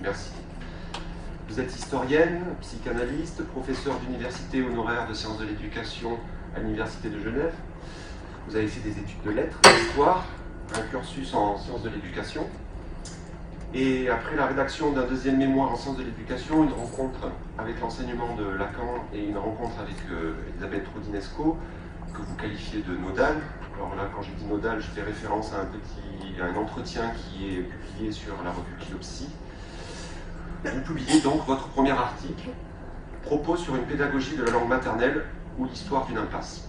Merci. Vous êtes historienne, psychanalyste, professeur d'université honoraire de sciences de l'éducation à l'Université de Genève. Vous avez fait des études de lettres, d'histoire, un cursus en sciences de l'éducation. Et après la rédaction d'un deuxième mémoire en sciences de l'éducation, une rencontre avec l'enseignement de Lacan et une rencontre avec Elisabeth Rodinesco, que vous qualifiez de nodal. Alors là, quand j'ai dit nodal, je fais référence à un entretien qui est publié sur la revue Philopsie. Vous publiez donc votre premier article, Propos sur une pédagogie de la langue maternelle ou l'histoire d'une impasse.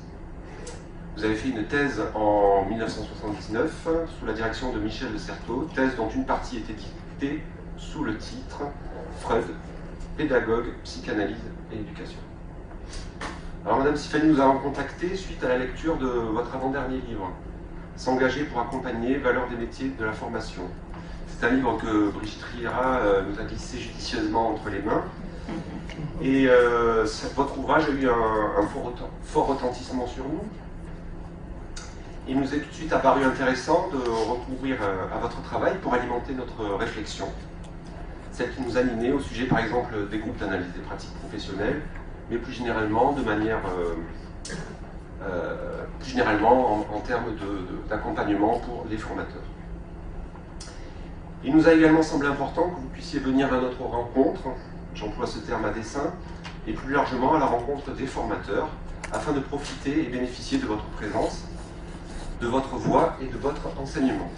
Vous avez fait une thèse en 1979 sous la direction de Michel de Certeau, thèse dont une partie était dictée sous le titre Freud, pédagogue, psychanalyse et éducation. Alors Madame Sifani nous avons contacté suite à la lecture de votre avant-dernier livre, S'engager pour accompagner, valeurs des métiers de la formation. C'est un livre que Brigitte Riera nous a glissé judicieusement entre les mains. Et votre ouvrage a eu un fort retentissement sur nous. Il nous est tout de suite apparu intéressant de recourir à votre travail pour alimenter notre réflexion. Celle qui nous animait au sujet, par exemple, des groupes d'analyse des pratiques professionnelles, mais plus généralement, de manière, plus généralement en termes d'accompagnement pour les formateurs. Il nous a également semblé important que vous puissiez venir à notre rencontre, j'emploie ce terme à dessein, et plus largement à la rencontre des formateurs, afin de profiter et bénéficier de votre présence, de votre voix et de votre enseignement.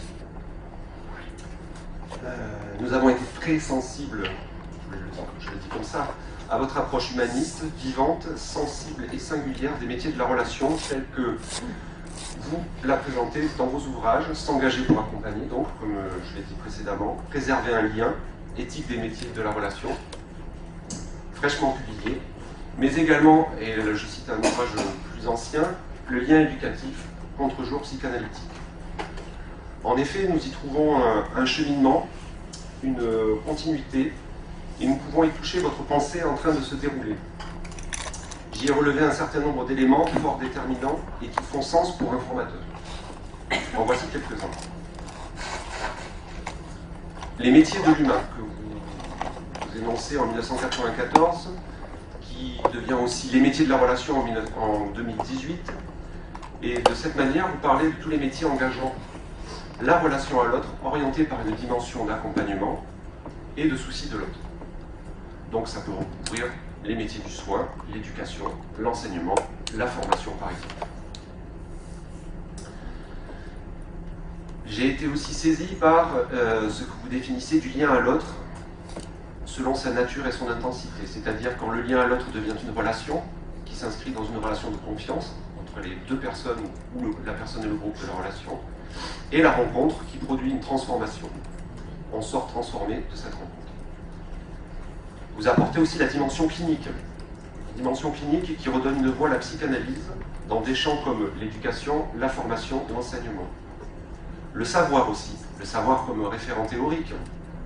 Nous avons été très sensibles, je le dis comme ça, à votre approche humaniste, vivante, sensible et singulière des métiers de la relation, telle que vous la présentez dans vos ouvrages, S'engager pour accompagner, donc, comme je l'ai dit précédemment, préserver un lien, éthique des métiers de la relation, fraîchement publié, mais également, et je cite un ouvrage plus ancien, le lien éducatif, contre-jour psychanalytique. En effet, nous y trouvons un cheminement, une continuité, et nous pouvons y toucher votre pensée en train de se dérouler. J'y ai relevé un certain nombre d'éléments fort déterminants et qui font sens pour un formateur. En voici quelques-uns. Les métiers de l'humain, que vous énoncez en 1994, qui devient aussi les métiers de la relation en 2018, et de cette manière, vous parlez de tous les métiers engageant la relation à l'autre, orientée par une dimension d'accompagnement et de souci de l'autre. Donc ça peut recouvrir les métiers du soin, l'éducation, l'enseignement, la formation par exemple. J'ai été aussi saisi par ce que vous définissez du lien à l'autre selon sa nature et son intensité, c'est-à-dire quand le lien à l'autre devient une relation qui s'inscrit dans une relation de confiance entre les deux personnes ou la personne et le groupe de la relation, et la rencontre qui produit une transformation. On sort transformé de cette rencontre. Vous apportez aussi la dimension clinique qui redonne une voix à la psychanalyse dans des champs comme l'éducation, la formation et l'enseignement. Le savoir aussi, le savoir comme référent théorique,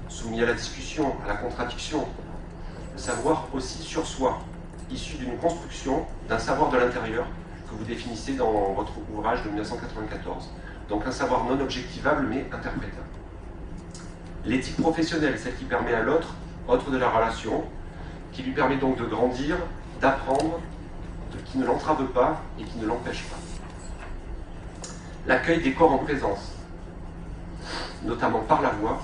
soumis à la discussion, à la contradiction. Le savoir aussi sur soi, issu d'une construction, d'un savoir de l'intérieur que vous définissez dans votre ouvrage de 1994. Donc un savoir non objectivable mais interprétable. L'éthique professionnelle, celle qui permet à l'autre, autre de la relation, qui lui permet donc de grandir, d'apprendre, qui ne l'entrave pas et qui ne l'empêche pas. L'accueil des corps en présence, notamment par la voix,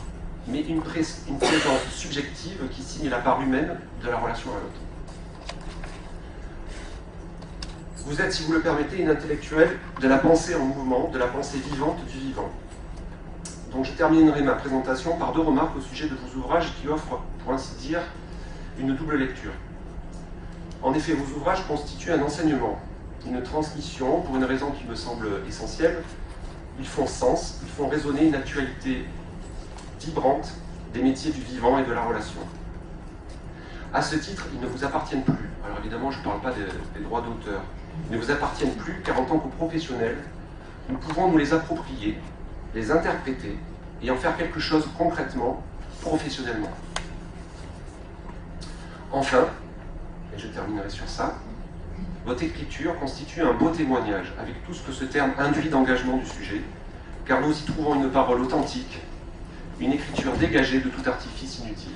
mais une présence subjective qui signe la part humaine de la relation à l'autre. Vous êtes, si vous le permettez, une intellectuelle de la pensée en mouvement, de la pensée vivante du vivant. Donc je terminerai ma présentation par deux remarques au sujet de vos ouvrages qui offrent, pour ainsi dire, une double lecture. En effet, vos ouvrages constituent un enseignement, une transmission, pour une raison qui me semble essentielle. Ils font sens, ils font résonner une actualité vibrante des métiers du vivant et de la relation. À ce titre, ils ne vous appartiennent plus. Alors évidemment, je ne parle pas des droits d'auteur. Ils ne vous appartiennent plus car en tant que professionnels, nous pouvons nous les approprier, les interpréter et en faire quelque chose concrètement, professionnellement. Enfin, et je terminerai sur ça, votre écriture constitue un beau témoignage avec tout ce que ce terme induit d'engagement du sujet, car nous y trouvons une parole authentique, une écriture dégagée de tout artifice inutile.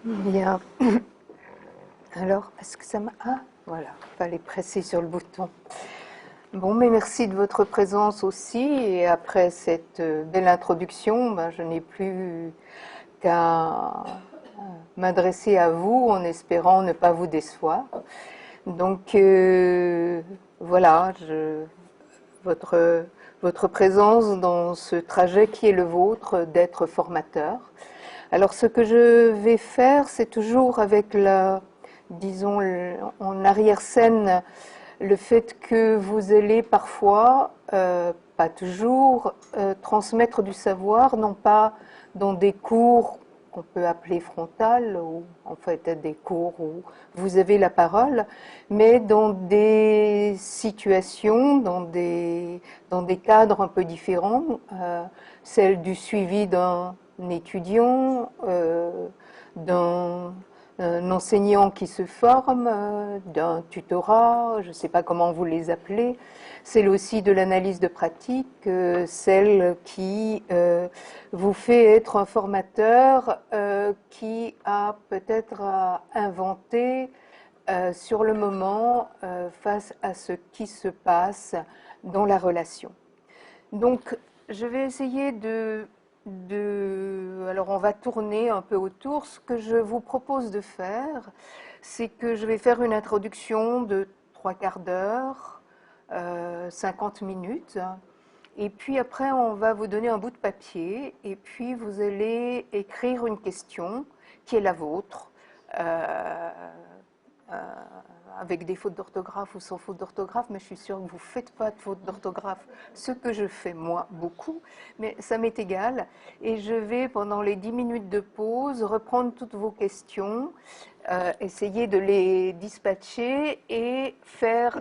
Bien. Alors, est-ce que ça m'a... Ah, voilà, fallait presser sur le bouton. Bon, mais merci de votre présence aussi. Et après cette belle introduction, je n'ai plus qu'à m'adresser à vous en espérant ne pas vous décevoir. Donc, voilà, votre présence dans ce trajet qui est le vôtre d'être formateur. Alors, ce que je vais faire, c'est toujours avec disons, en arrière-scène, le fait que vous allez parfois, pas toujours, transmettre du savoir, non pas dans des cours qu'on peut appeler frontales, ou en fait des cours où vous avez la parole, mais dans des situations, dans des cadres un peu différents, celle du suivi d'un étudiant, d'un enseignant qui se forme, d'un tutorat, je ne sais pas comment vous les appelez, celle aussi de l'analyse de pratique, celle qui vous fait être un formateur qui a peut-être à inventer sur le moment face à ce qui se passe dans la relation. Donc, je vais essayer alors, on va tourner un peu autour. Ce que je vous propose de faire, c'est que je vais faire une introduction de 3/4 d'heure, 50 minutes. Et puis après, on va vous donner un bout de papier. Et puis, vous allez écrire une question qui est la vôtre. Avec des fautes d'orthographe ou sans faute d'orthographe, mais je suis sûre que vous ne faites pas de fautes d'orthographe, ce que je fais moi beaucoup, mais ça m'est égal. Et je vais, pendant les 10 minutes de pause, reprendre toutes vos questions, essayer de les dispatcher et faire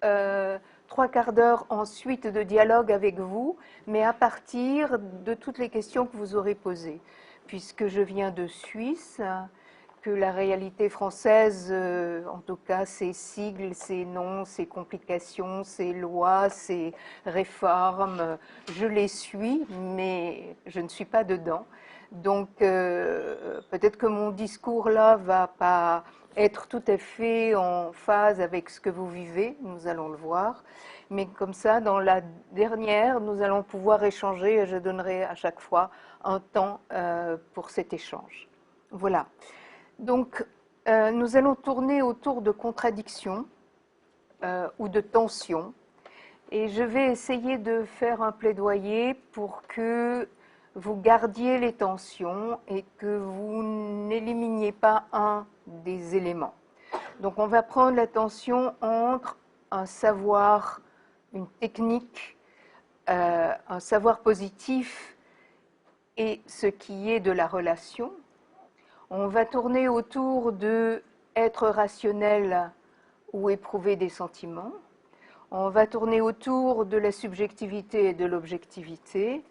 3/4 d'heure ensuite de dialogue avec vous, mais à partir de toutes les questions que vous aurez posées. Puisque je viens de Suisse, que la réalité française, en tout cas ses sigles, ses noms, ses complications, ses lois, ses réformes, je les suis, mais je ne suis pas dedans. Donc peut-être que mon discours là va pas être tout à fait en phase avec ce que vous vivez, nous allons le voir. Mais comme ça, dans la dernière, nous allons pouvoir échanger et je donnerai à chaque fois un temps pour cet échange. Voilà. Donc, nous allons tourner autour de contradictions ou de tensions. Et je vais essayer de faire un plaidoyer pour que vous gardiez les tensions et que vous n'éliminiez pas un des éléments. Donc, on va prendre la tension entre un savoir, une technique, un savoir positif et ce qui est de la relation. On va tourner autour de être rationnel ou éprouver des sentiments. On va tourner autour de la subjectivité et de l'objectivité.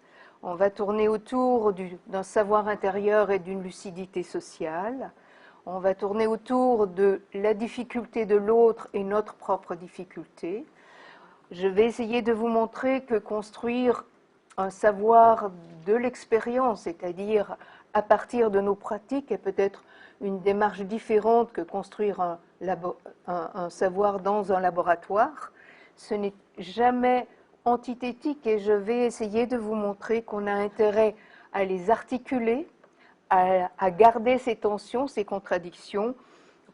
On va tourner autour d'un savoir intérieur et d'une lucidité sociale. On va tourner autour de la difficulté de l'autre et notre propre difficulté. Je vais essayer de vous montrer que construire un savoir de l'expérience, c'est-à-dire à partir de nos pratiques, est peut-être une démarche différente que construire un savoir dans un laboratoire. Ce n'est jamais antithétique et je vais essayer de vous montrer qu'on a intérêt à les articuler, à garder ces tensions, ces contradictions,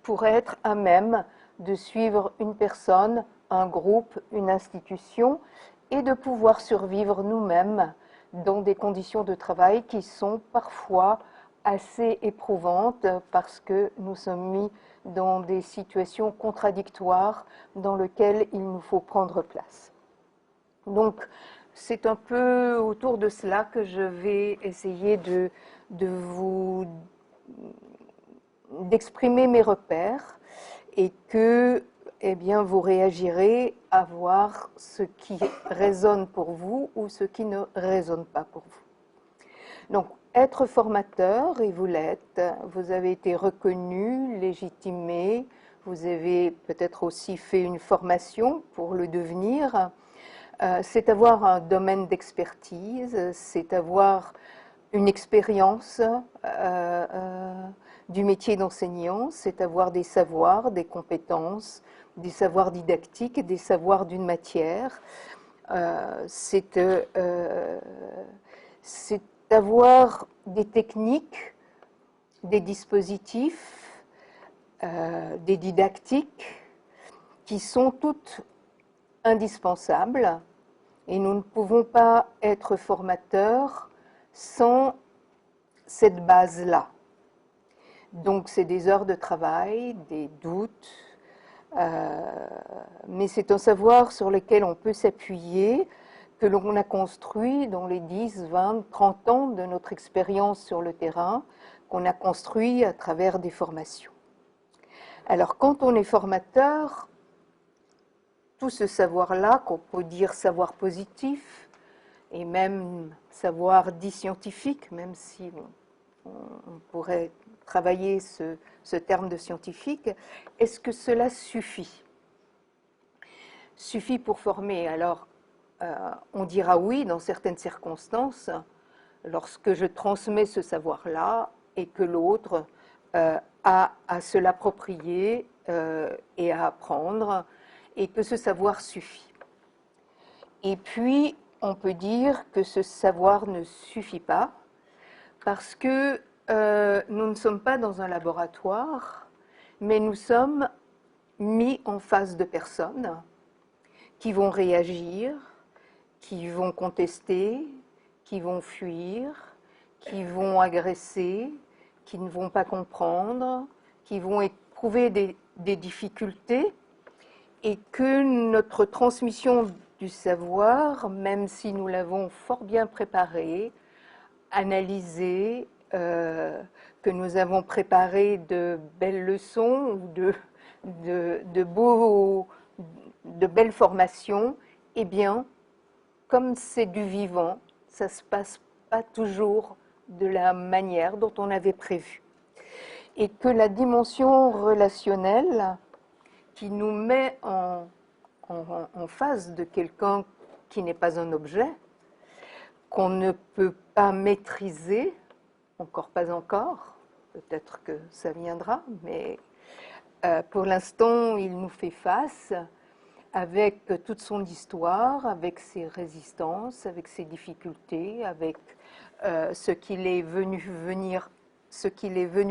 pour être à même de suivre une personne, un groupe, une institution, et de pouvoir survivre nous-mêmes dans des conditions de travail qui sont parfois assez éprouvantes parce que nous sommes mis dans des situations contradictoires dans lesquelles il nous faut prendre place. Donc, c'est un peu autour de cela que je vais essayer d'exprimer mes repères et que vous réagirez à voir ce qui résonne pour vous ou ce qui ne résonne pas pour vous. Donc, être formateur, et vous l'êtes, vous avez été reconnu, légitimé, vous avez peut-être aussi fait une formation pour le devenir. C'est avoir un domaine d'expertise, c'est avoir une expérience, du métier d'enseignant, c'est avoir des savoirs, des compétences, des savoirs didactiques, des savoirs d'une matière. C'est avoir des techniques, des dispositifs, des didactiques qui sont toutes indispensables, et nous ne pouvons pas être formateurs sans cette base-là. Donc c'est des heures de travail, des doutes, mais c'est un savoir sur lequel on peut s'appuyer, que l'on a construit dans les 10, 20, 30 ans de notre expérience sur le terrain, qu'on a construit à travers des formations. Alors quand on est formateur, tout ce savoir-là, qu'on peut dire savoir positif, et même savoir dit scientifique, même si on pourrait travailler ce terme de scientifique, est-ce que cela suffit? Suffit pour former? Alors, on dira oui dans certaines circonstances, lorsque je transmets ce savoir-là et que l'autre a à se l'approprier et à apprendre, et que ce savoir suffit. Et puis, on peut dire que ce savoir ne suffit pas, parce que nous ne sommes pas dans un laboratoire, mais nous sommes mis en face de personnes qui vont réagir, qui vont contester, qui vont fuir, qui vont agresser, qui ne vont pas comprendre, qui vont éprouver des difficultés, et que notre transmission du savoir, même si nous l'avons fort bien préparé, analysé, que nous avons préparé de belles leçons ou de belles formations, eh bien, comme c'est du vivant, ça ne se passe pas toujours de la manière dont on avait prévu. Et que la dimension relationnelle qui nous met en face de quelqu'un qui n'est pas un objet, qu'on ne peut pas maîtriser, encore pas encore, peut-être que ça viendra, mais pour l'instant, il nous fait face avec toute son histoire, avec ses résistances, avec ses difficultés, avec ce qu'il est venu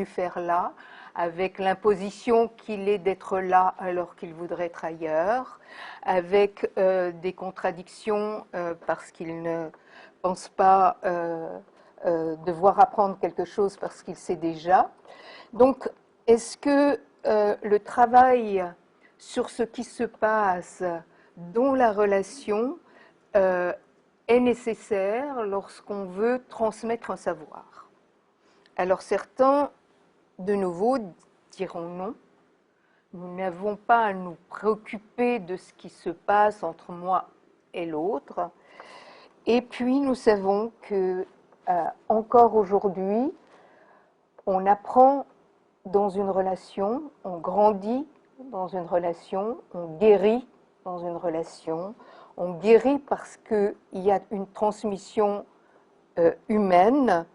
faire là, avec l'imposition qu'il est d'être là alors qu'il voudrait être ailleurs, avec des contradictions parce qu'il ne pense pas devoir apprendre quelque chose parce qu'il sait déjà. Donc, est-ce que le travail sur ce qui se passe dans la relation est nécessaire lorsqu'on veut transmettre un savoir? Alors certains, de nouveau, diront non. Nous n'avons pas à nous préoccuper de ce qui se passe entre moi et l'autre. Et puis nous savons que encore aujourd'hui, on apprend dans une relation, on grandit dans une relation, on guérit dans une relation, on guérit parce qu'il y a une transmission humaine,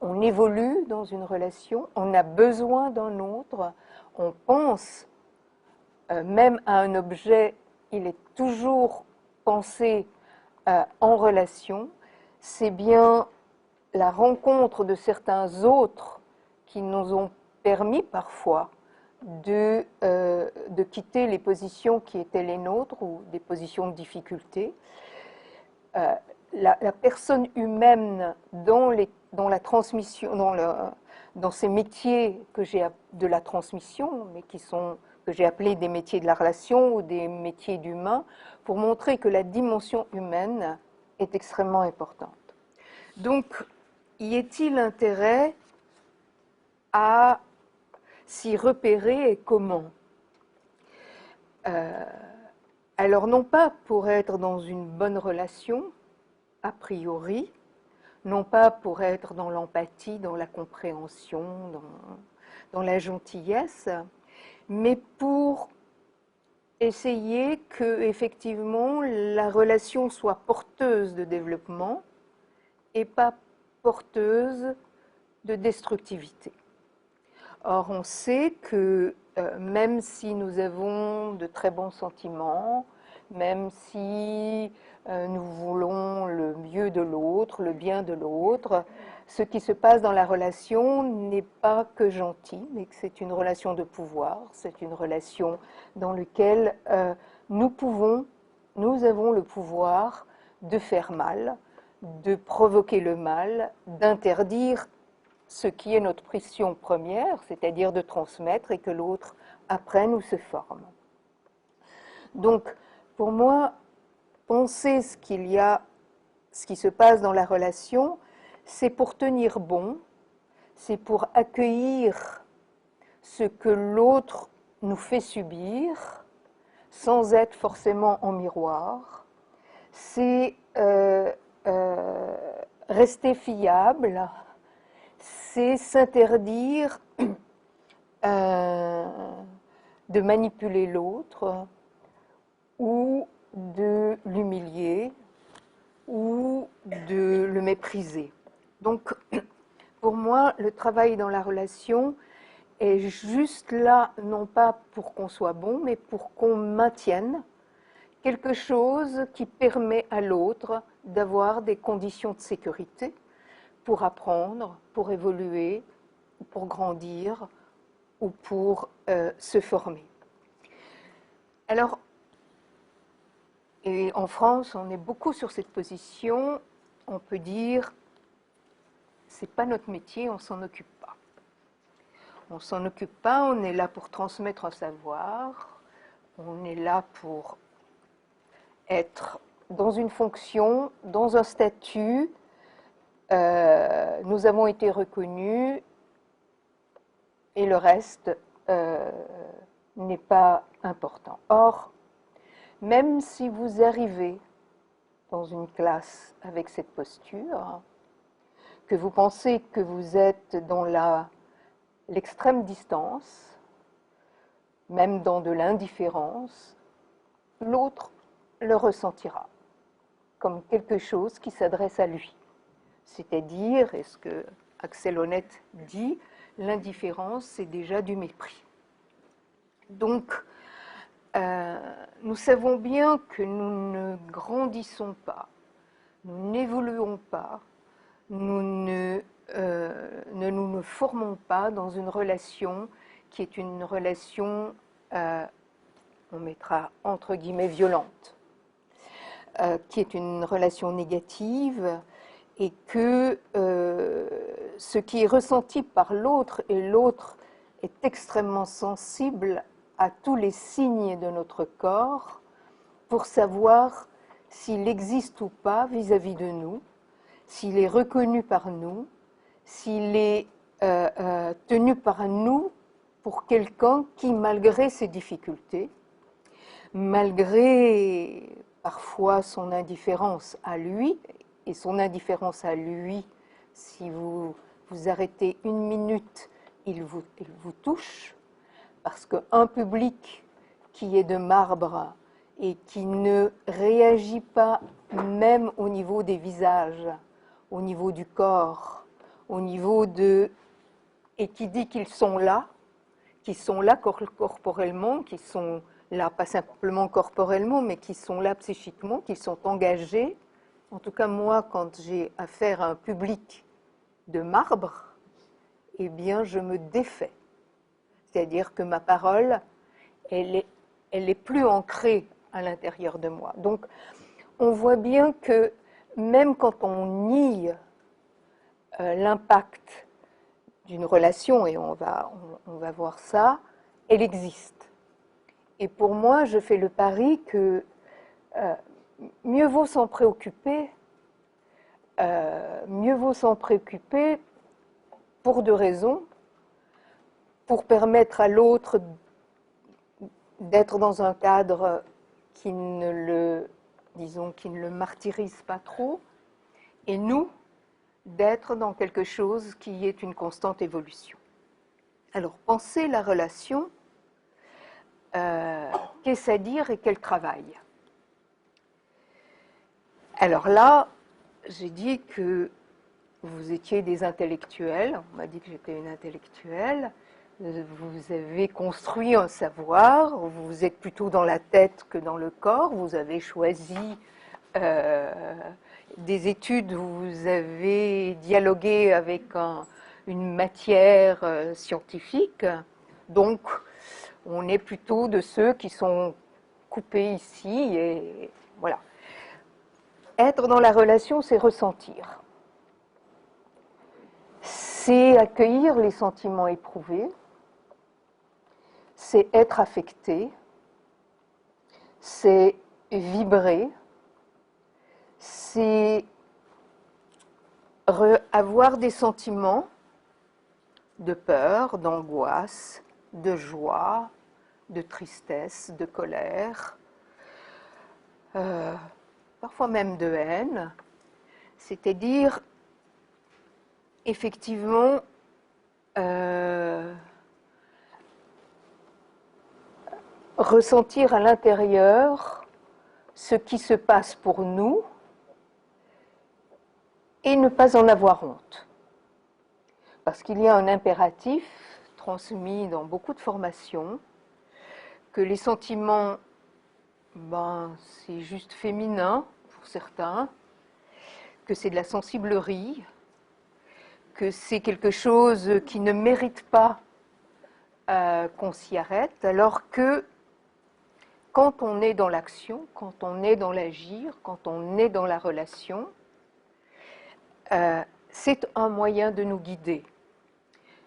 on évolue dans une relation, on a besoin d'un autre, on pense même à un objet, il est toujours pensé en relation. C'est bien la rencontre de certains autres qui nous ont permis parfois de quitter les positions qui étaient les nôtres ou des positions de difficulté. La personne humaine dans la transmission, dans ces métiers que j'ai de la transmission, mais que j'ai appelés des métiers de la relation ou des métiers d'humain, pour montrer que la dimension humaine est extrêmement importante. Donc, y est-il intérêt à s'y repérer et comment? Alors, non pas pour être dans une bonne relation, a priori, non pas pour être dans l'empathie, dans la compréhension, dans la gentillesse, mais pour essayer que, effectivement, la relation soit porteuse de développement et pas porteuse de destructivité. Or, on sait que même si nous avons de très bons sentiments, même si nous voulons le mieux de l'autre, le bien de l'autre, ce qui se passe dans la relation n'est pas que gentil, mais que c'est une relation de pouvoir, c'est une relation dans laquelle nous avons le pouvoir de faire mal, de provoquer le mal, d'interdire ce qui est notre pression première, c'est-à-dire de transmettre et que l'autre apprenne ou se forme. Donc, pour moi, penser ce qui se passe dans la relation, c'est pour tenir bon, c'est pour accueillir ce que l'autre nous fait subir, sans être forcément en miroir. C'est rester fiable, c'est s'interdire de manipuler l'autre ou de l'humilier ou de le mépriser. Donc, pour moi, le travail dans la relation est juste là, non pas pour qu'on soit bon, mais pour qu'on maintienne quelque chose qui permet à l'autre d'avoir des conditions de sécurité pour apprendre, pour évoluer, pour grandir ou pour se former. Alors, et en France, on est beaucoup sur cette position, on peut dire, c'est pas notre métier, on s'en occupe pas. On s'en occupe pas, on est là pour transmettre un savoir, on est là pour être dans une fonction, dans un statut. Nous avons été reconnus et le reste n'est pas important. Or, même si vous arrivez dans une classe avec cette posture, que vous pensez que vous êtes dans l'extrême distance, même dans de l'indifférence, l'autre le ressentira comme quelque chose qui s'adresse à lui. C'est-à-dire, et ce que Axel Honneth dit, l'indifférence, c'est déjà du mépris. Donc, nous savons bien que nous ne grandissons pas, nous n'évoluons pas, nous ne nous formons pas dans une relation qui est une relation, on mettra entre guillemets, violente, qui est une relation négative, et que ce qui est ressenti par l'autre, et l'autre est extrêmement sensible à tous les signes de notre corps pour savoir s'il existe ou pas vis-à-vis de nous, s'il est reconnu par nous, s'il est tenu par nous pour quelqu'un qui, malgré ses difficultés, malgré parfois son indifférence à lui, et son indifférence à lui, si vous vous arrêtez une minute, il vous touche, parce qu'un public qui est de marbre et qui ne réagit pas même au niveau des visages, au niveau du corps, au niveau de... et qui dit qu'ils sont là corporellement, qui sont là pas simplement corporellement, mais qui sont là psychiquement, qui sont engagés. En tout cas, moi, quand j'ai affaire à un public de marbre, eh bien, je me défais. C'est-à-dire que ma parole, elle est plus ancrée à l'intérieur de moi. Donc, on voit bien que même quand on nie l'impact d'une relation, et on va voir ça, elle existe. Et pour moi, je fais le pari que mieux vaut s'en préoccuper, pour deux raisons. Pour permettre à l'autre d'être dans un cadre qui ne le martyrise pas trop, et nous, d'être dans quelque chose qui est une constante évolution. Alors, penser la relation, qu'est-ce à dire et quel travail? Alors là, j'ai dit que vous étiez des intellectuels, on m'a dit que j'étais une intellectuelle, vous avez construit un savoir, vous êtes plutôt dans la tête que dans le corps, vous avez choisi des études où vous avez dialogué avec une matière scientifique, donc on est plutôt de ceux qui sont coupés ici, et voilà. Être dans la relation, c'est ressentir. C'est accueillir les sentiments éprouvés, c'est être affecté, c'est vibrer, c'est avoir des sentiments de peur, d'angoisse, de joie, de tristesse, de colère, parfois même de haine, c'est-à-dire effectivement ressentir à l'intérieur ce qui se passe pour nous et ne pas en avoir honte. Parce qu'il y a un impératif transmis dans beaucoup de formations, que les sentiments, c'est juste féminin pour certains, que c'est de la sensiblerie, que c'est quelque chose qui ne mérite pas qu'on s'y arrête, alors que quand on est dans l'action, quand on est dans l'agir, quand on est dans la relation, c'est un moyen de nous guider.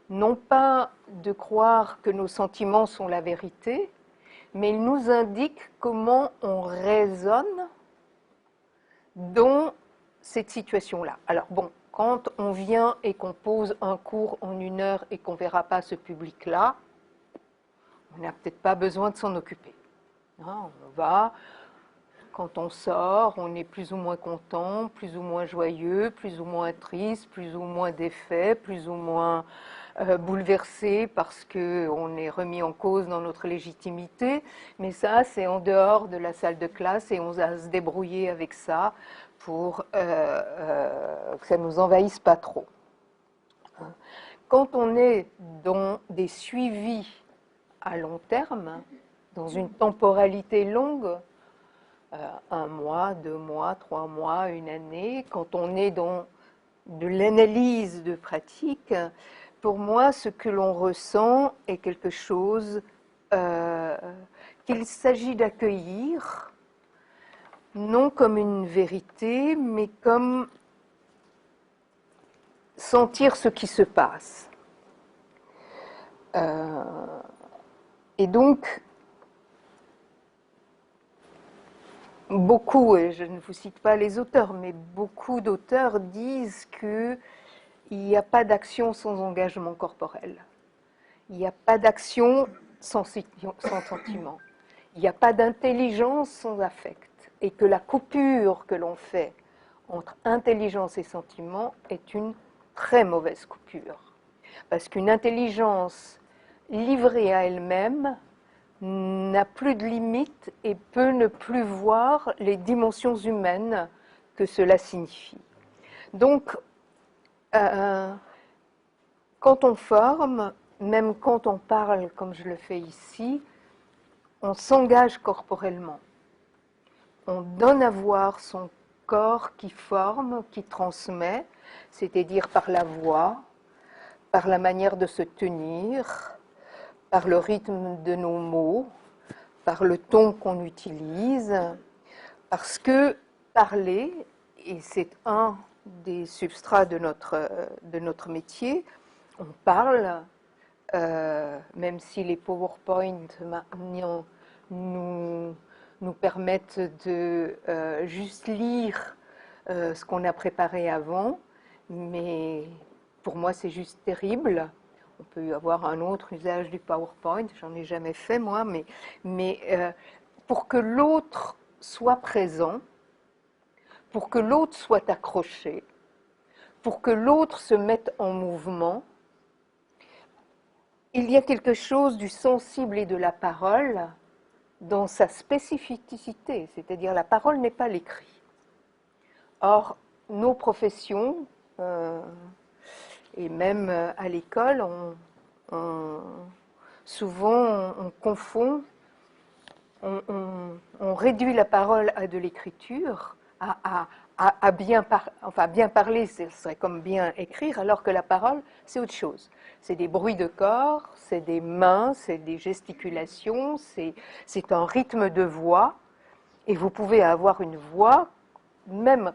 Non pas de croire que nos sentiments sont la vérité, mais ils nous indiquent comment on raisonne dans cette situation-là. Alors bon, quand on vient et qu'on pose un cours en 1 heure et qu'on ne verra pas ce public-là, on n'a peut-être pas besoin de s'en occuper. On va, quand on sort, on est plus ou moins content, plus ou moins joyeux, plus ou moins triste, plus ou moins défait, plus ou moins bouleversé parce qu'on est remis en cause dans notre légitimité. Mais ça, c'est en dehors de la salle de classe et on va se débrouiller avec ça pour que ça ne nous envahisse pas trop. Quand on est dans des suivis à long terme, dans une temporalité longue, 1 mois, 2 mois, 3 mois, 1 année, quand on est dans de l'analyse de pratique, pour moi, ce que l'on ressent est quelque chose qu'il s'agit d'accueillir, non comme une vérité, mais comme sentir ce qui se passe. Et donc, beaucoup, et je ne vous cite pas les auteurs, mais beaucoup d'auteurs disent qu'il n'y a pas d'action sans engagement corporel. Il n'y a pas d'action sans sentiment. Il n'y a pas d'intelligence sans affect. Et que la coupure que l'on fait entre intelligence et sentiment est une très mauvaise coupure. Parce qu'une intelligence livrée à elle-même n'a plus de limites et peut ne plus voir les dimensions humaines que cela signifie. Donc, quand on forme, même quand on parle comme je le fais ici, on s'engage corporellement. On donne à voir son corps qui forme, qui transmet, c'est-à-dire par la voix, par la manière de se tenir, par le rythme de nos mots, par le ton qu'on utilise, parce que parler, et c'est un des substrats de notre métier, on parle, même si les PowerPoint maintenant nous permettent de juste lire ce qu'on a préparé avant, mais pour moi c'est juste terrible. On peut y avoir un autre usage du PowerPoint, j'en ai jamais fait moi, mais pour que l'autre soit présent, pour que l'autre soit accroché, pour que l'autre se mette en mouvement, il y a quelque chose du sensible et de la parole dans sa spécificité, c'est-à-dire la parole n'est pas l'écrit. Or, nos professions, et même à l'école, souvent on confond, on réduit la parole à de l'écriture, à bien, bien parler, ce serait comme bien écrire, alors que la parole, c'est autre chose. C'est des bruits de corps, c'est des mains, c'est des gesticulations, c'est un rythme de voix, et vous pouvez avoir une voix, même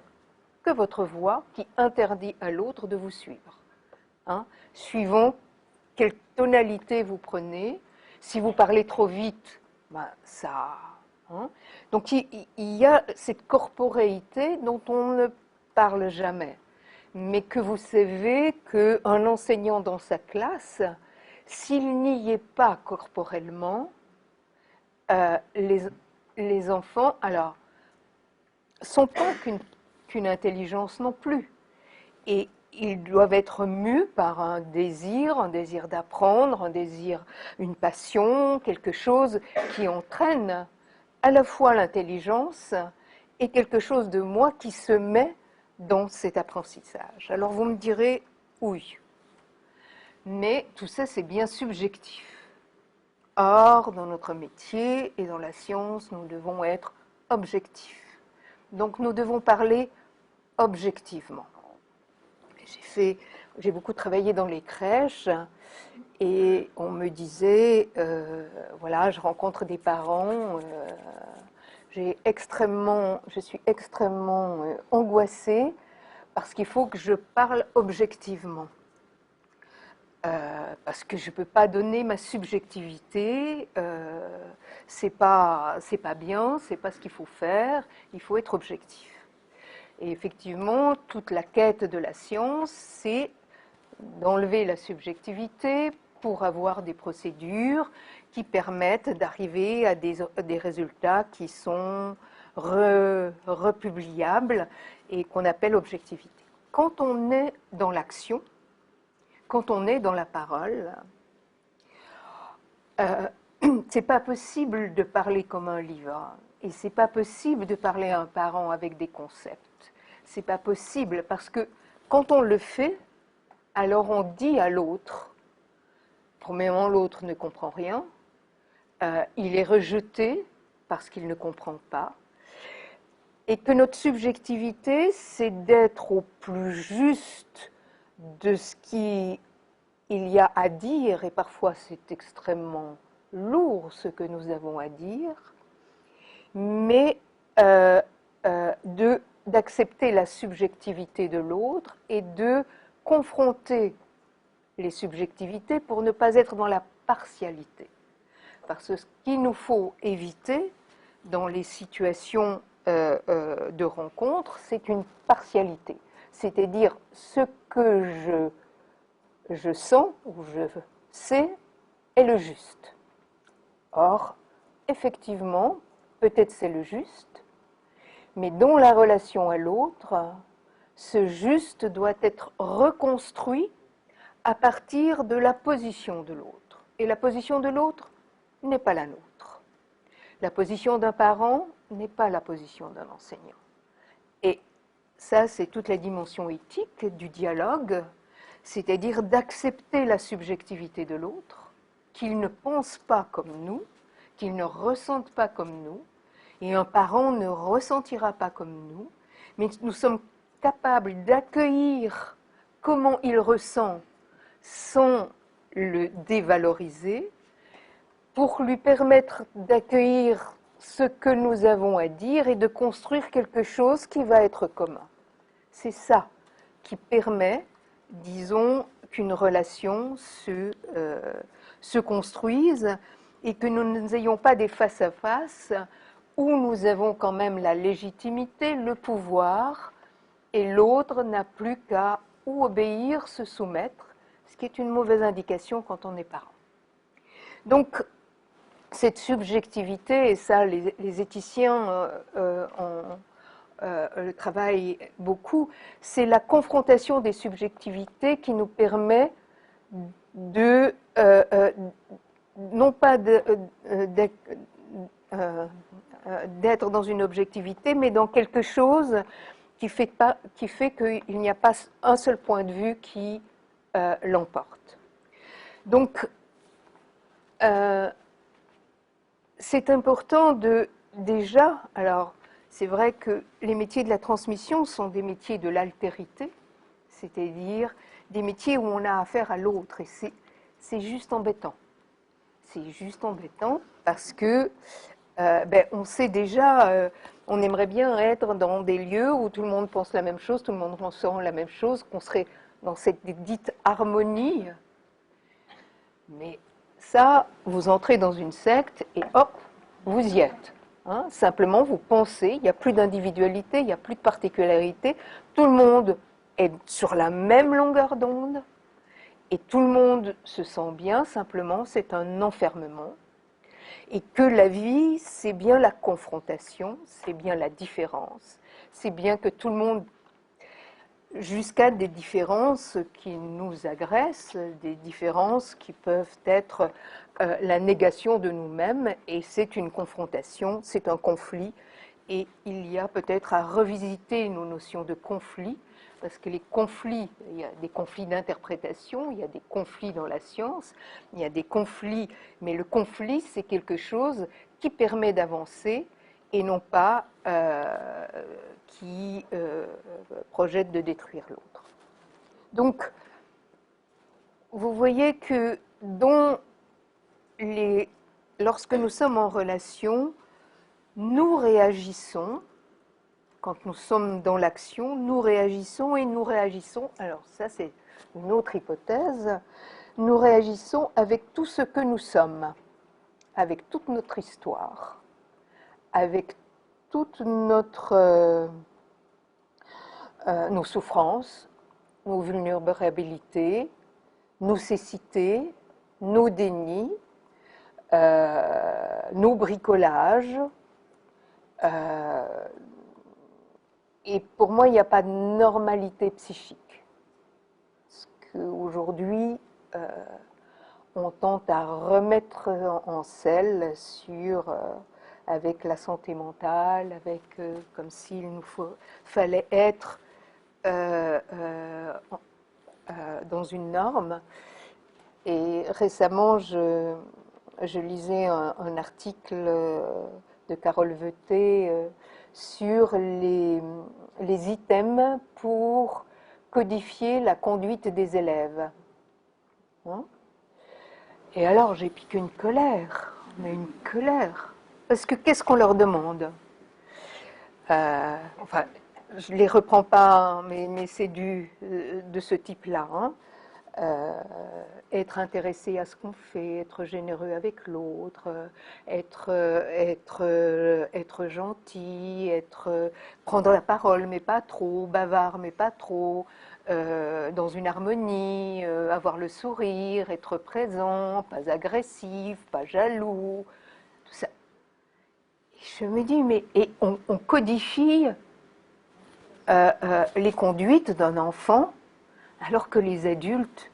que votre voix, qui interdit à l'autre de vous suivre. Suivant quelle tonalité vous prenez. Si vous parlez trop vite, ça... Donc il y a cette corporéité dont on ne parle jamais, mais que vous savez qu'un enseignant dans sa classe, s'il n'y est pas corporellement, les enfants, alors, sont pas qu'une intelligence non plus. Et ils doivent être mus par un désir d'apprendre, une passion, quelque chose qui entraîne à la fois l'intelligence et quelque chose de moi qui se met dans cet apprentissage. Alors vous me direz, oui, mais tout ça c'est bien subjectif. Or, dans notre métier et dans la science, nous devons être objectifs. Donc nous devons parler objectivement. J'ai beaucoup travaillé dans les crèches et on me disait, voilà, je rencontre des parents, je suis extrêmement angoissée parce qu'il faut que je parle objectivement. Parce que je ne peux pas donner ma subjectivité, c'est pas bien, c'est pas ce qu'il faut faire, il faut être objectif. Et effectivement, toute la quête de la science, c'est d'enlever la subjectivité pour avoir des procédures qui permettent d'arriver à des résultats qui sont republiables et qu'on appelle objectivité. Quand on est dans l'action, quand on est dans la parole, c'est pas possible de parler comme un livre et c'est pas possible de parler à un parent avec des concepts. C'est pas possible parce que quand on le fait, alors on dit à l'autre, premièrement l'autre ne comprend rien, il est rejeté parce qu'il ne comprend pas, et que notre subjectivité, c'est d'être au plus juste de ce qu'il y a à dire, et parfois c'est extrêmement lourd ce que nous avons à dire, mais d'accepter la subjectivité de l'autre et de confronter les subjectivités pour ne pas être dans la partialité. Parce que ce qu'il nous faut éviter dans les situations de rencontre, c'est une partialité. C'est-à-dire ce que je sens ou je sais est le juste. Or, effectivement, peut-être c'est le juste, mais dans la relation à l'autre, ce juste doit être reconstruit à partir de la position de l'autre. Et la position de l'autre n'est pas la nôtre. La position d'un parent n'est pas la position d'un enseignant. Et ça, c'est toute la dimension éthique du dialogue, c'est-à-dire d'accepter la subjectivité de l'autre, qu'il ne pense pas comme nous, qu'il ne ressente pas comme nous, et un parent ne ressentira pas comme nous, mais nous sommes capables d'accueillir comment il ressent sans le dévaloriser, pour lui permettre d'accueillir ce que nous avons à dire et de construire quelque chose qui va être commun. C'est ça qui permet, disons, qu'une relation se construise et que nous n'ayons pas des face-à-face où nous avons quand même la légitimité, le pouvoir, et l'autre n'a plus qu'à ou obéir, se soumettre, ce qui est une mauvaise indication quand on est parent. Donc, cette subjectivité, et ça, les éthiciens travaillent beaucoup, c'est la confrontation des subjectivités qui nous permet de, non pas d'être dans une objectivité, mais dans quelque chose qui fait qu'il n'y a pas un seul point de vue qui l'emporte. Donc, c'est important de déjà, alors c'est vrai que les métiers de la transmission sont des métiers de l'altérité, c'est-à-dire des métiers où on a affaire à l'autre, et c'est juste embêtant. C'est juste embêtant parce que on sait déjà, on aimerait bien être dans des lieux où tout le monde pense la même chose, tout le monde ressent la même chose, qu'on serait dans cette dite harmonie. Mais ça, vous entrez dans une secte et hop, vous y êtes. Hein. Simplement, vous pensez, il n'y a plus d'individualité, il n'y a plus de particularité, tout le monde est sur la même longueur d'onde et tout le monde se sent bien, simplement, c'est un enfermement. Et que la vie, c'est bien la confrontation, c'est bien la différence, c'est bien que tout le monde, jusqu'à des différences qui nous agressent, des différences qui peuvent être la négation de nous-mêmes, et c'est une confrontation, c'est un conflit, et il y a peut-être à revisiter nos notions de conflit, parce que les conflits, il y a des conflits d'interprétation, il y a des conflits dans la science, il y a des conflits, mais le conflit, c'est quelque chose qui permet d'avancer et non pas qui projette de détruire l'autre. Donc, vous voyez que lorsque nous sommes en relation, nous réagissons. Quand nous sommes dans l'action, nous réagissons et nous réagissons. Alors ça, c'est une autre hypothèse. Nous réagissons avec tout ce que nous sommes, avec toute notre histoire, avec toute nos souffrances, nos vulnérabilités, nos cécités, nos dénis, nos bricolages. Et pour moi, il n'y a pas de normalité psychique. Parce qu'aujourd'hui, on tente à remettre en selle avec la santé mentale, avec comme s'il nous fallait être dans une norme. Et récemment, je lisais un article de Carole Veuté sur les items pour codifier la conduite des élèves. Hein? Et alors, j'ai piqué une colère, mais une colère. Parce que qu'est-ce qu'on leur demande enfin, je ne les reprends pas, mais c'est de ce type-là. Hein. Être intéressé à ce qu'on fait, être généreux avec l'autre, être gentil, prendre la parole mais pas trop, bavard mais pas trop, dans une harmonie, avoir le sourire, être présent, pas agressif, pas jaloux, tout ça. Et je me dis, mais on codifie les conduites d'un enfant alors que les adultes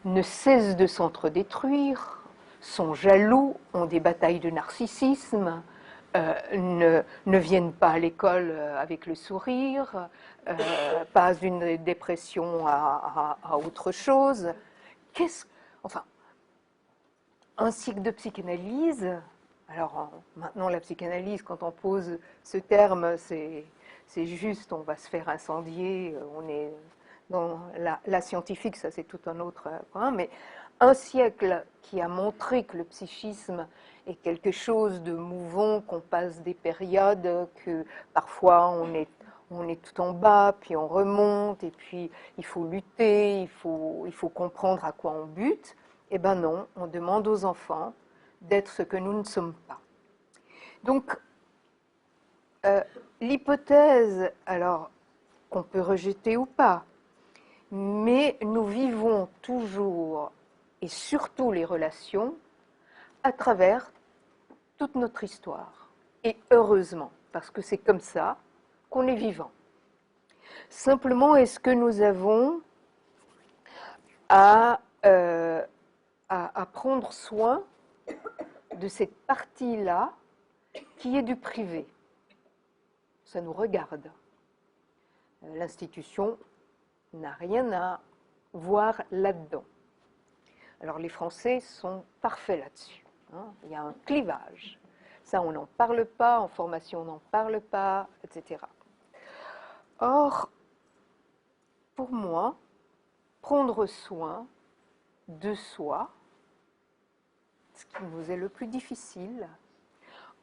ne cessent de s'entre-détruire, sont jaloux, ont des batailles de narcissisme, ne viennent pas à l'école avec le sourire, passent d'une dépression à autre chose. Enfin, un cycle de psychanalyse, alors maintenant la psychanalyse, quand on pose ce terme, c'est juste, on va se faire incendier, on est dans la scientifique, ça c'est tout un autre point, mais un siècle qui a montré que le psychisme est quelque chose de mouvant, qu'on passe des périodes, que parfois on est tout en bas, puis on remonte, et puis il faut lutter, il faut comprendre à quoi on bute. Eh bien non, on demande aux enfants d'être ce que nous ne sommes pas. Donc, l'hypothèse, alors, qu'on peut rejeter ou pas, mais nous vivons toujours, et surtout les relations, à travers toute notre histoire. Et heureusement, parce que c'est comme ça qu'on est vivant. Simplement, est-ce que nous avons à prendre soin de cette partie-là qui est du privé? Ça nous regarde. L'institution n'a rien à voir là-dedans. Alors les Français sont parfaits là-dessus, hein. Il y a un clivage. Ça, on n'en parle pas, en formation, on n'en parle pas, etc. Or, pour moi, prendre soin de soi, ce qui nous est le plus difficile,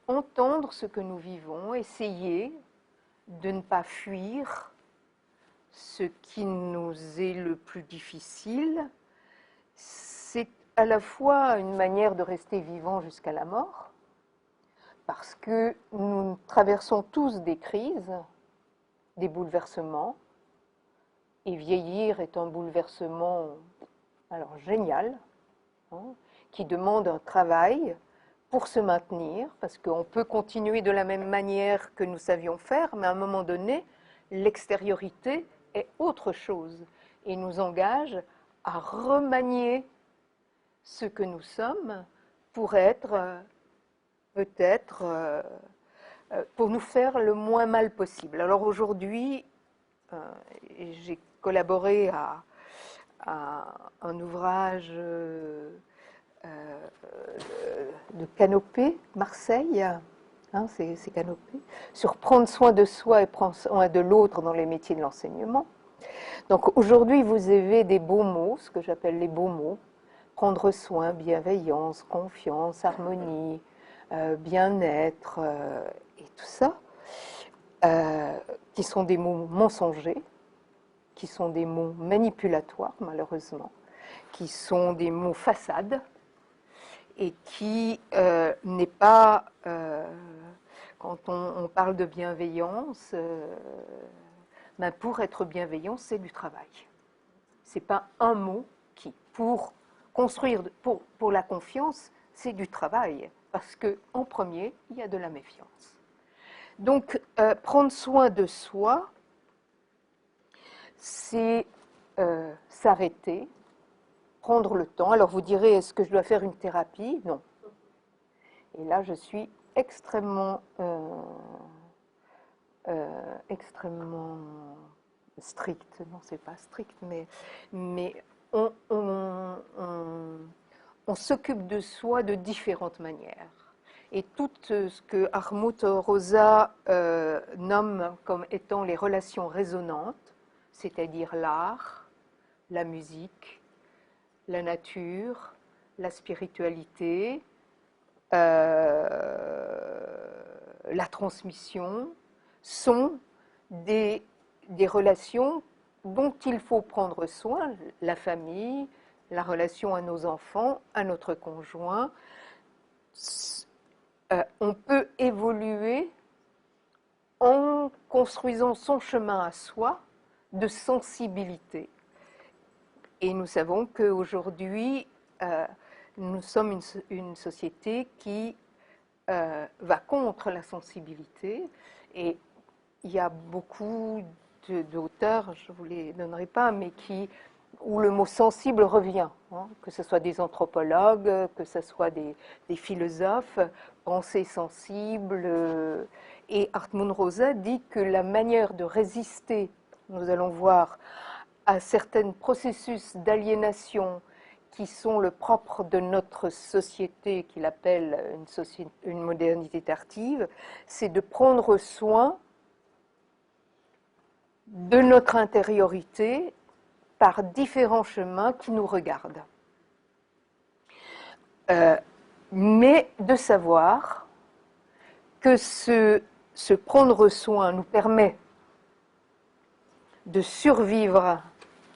entendre ce que nous vivons, essayer de ne pas fuir ce qui nous est le plus difficile, c'est à la fois une manière de rester vivant jusqu'à la mort, parce que nous traversons tous des crises, des bouleversements, et vieillir est un bouleversement alors génial, hein, qui demande un travail pour se maintenir, parce qu'on peut continuer de la même manière que nous savions faire, mais à un moment donné, l'extériorité est autre chose et nous engage à remanier ce que nous sommes pour être peut-être pour nous faire le moins mal possible. Alors aujourd'hui, j'ai collaboré à un ouvrage de Canopée, Marseille, hein, c'est Canopée, sur prendre soin de soi et prendre soin de l'autre dans les métiers de l'enseignement. Donc aujourd'hui, vous avez des beaux mots, ce que j'appelle les beaux mots, prendre soin, bienveillance, confiance, harmonie, bien-être, et tout ça, qui sont des mots mensongers, qui sont des mots manipulatoires, malheureusement, qui sont des mots façades, et qui n'est pas, quand on parle de bienveillance, ben pour être bienveillant, c'est du travail. C'est pas un mot qui, pour construire, pour la confiance, c'est du travail, parce que en premier, il y a de la méfiance. Donc, prendre soin de soi, c'est s'arrêter, prendre le temps. Alors vous direz, est-ce que je dois faire une thérapie? Non. Et là, je suis extrêmement stricte. Non, c'est pas strict, mais on s'occupe de soi de différentes manières. Et tout ce que Hartmut Rosa nomme comme étant les relations résonantes, c'est-à-dire l'art, la musique, la nature, la spiritualité, la transmission, sont des relations dont il faut prendre soin, la famille, la relation à nos enfants, à notre conjoint. On peut évoluer en construisant son chemin à soi de sensibilité. Et nous savons qu'aujourd'hui, nous sommes une société qui va contre la sensibilité. Et il y a beaucoup d'auteurs, je ne vous les donnerai pas, mais où le mot sensible revient, hein, que ce soit des anthropologues, que ce soit des philosophes, pensée sensible. Et Hartmut Rosa dit que la manière de résister, nous allons voir, à certains processus d'aliénation qui sont le propre de notre société, qu'il appelle une modernité tardive, c'est de prendre soin de notre intériorité par différents chemins qui nous regardent. Mais de savoir que ce prendre soin nous permet de survivre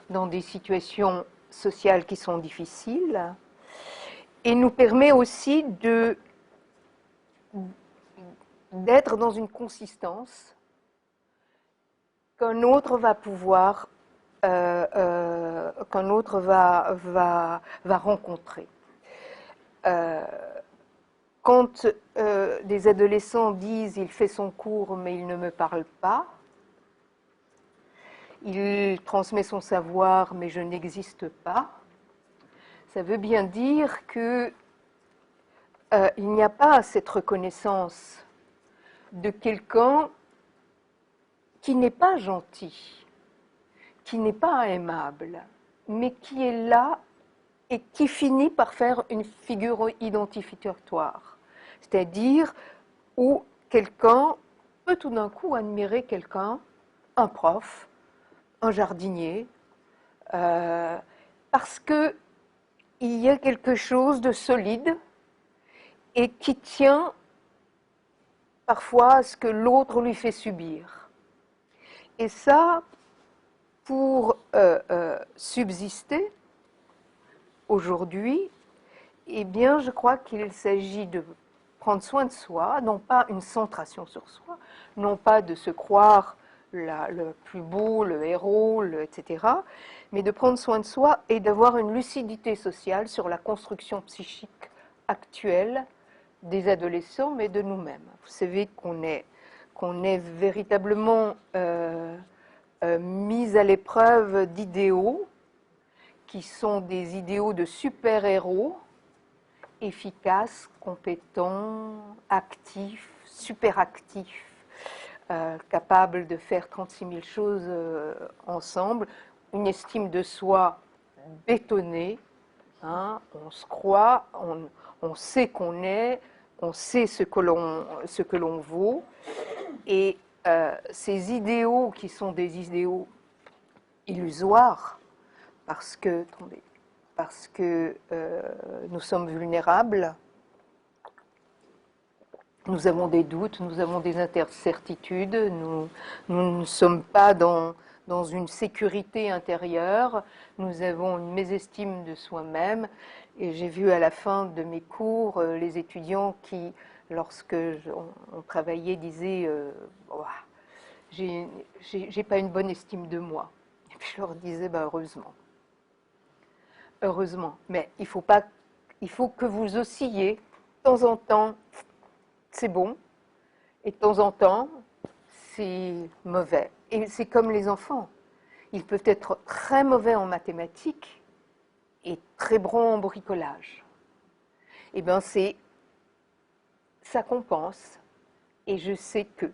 dans des situations sociales qui sont difficiles et nous permet aussi d'être dans une consistance qu'un autre va pouvoir, qu'un autre va rencontrer. Quand des adolescents disent « il fait son cours mais il ne me parle pas », il transmet son savoir mais je n'existe pas, ça veut bien dire que il n'y a pas cette reconnaissance de quelqu'un qui n'est pas gentil, qui n'est pas aimable, mais qui est là et qui finit par faire une figure identificatoire. C'est-à-dire où quelqu'un peut tout d'un coup admirer quelqu'un, un prof, un jardinier, parce qu'il y a quelque chose de solide et qui tient parfois à ce que l'autre lui fait subir. Et ça, pour subsister aujourd'hui, eh bien, je crois qu'il s'agit de prendre soin de soi, non pas une centration sur soi, non pas de se croire le plus beau, le héros, etc., mais de prendre soin de soi et d'avoir une lucidité sociale sur la construction psychique actuelle des adolescents, mais de nous-mêmes. Vous savez qu'on est véritablement mis à l'épreuve d'idéaux qui sont des idéaux de super-héros, efficaces, compétents, actifs, super actifs, capables de faire 36 000 choses ensemble, une estime de soi bétonnée, hein, on se croit, on sait qu'on est, on sait ce que l'on vaut, et ces idéaux qui sont des idéaux illusoires, parce que nous sommes vulnérables, nous avons des doutes, nous avons des incertitudes, nous ne sommes pas dans une sécurité intérieure, nous avons une mésestime de soi-même. Et j'ai vu à la fin de mes cours les étudiants qui, lorsque on travaillait, disaient oh, j'ai pas une bonne estime de moi. Et puis je leur disais heureusement. Heureusement, mais il faut que vous oscilliez de temps en temps. C'est bon, et de temps en temps, c'est mauvais. Et c'est comme les enfants. Ils peuvent être très mauvais en mathématiques et très bons en bricolage. Eh bien, ça compense, et je sais que.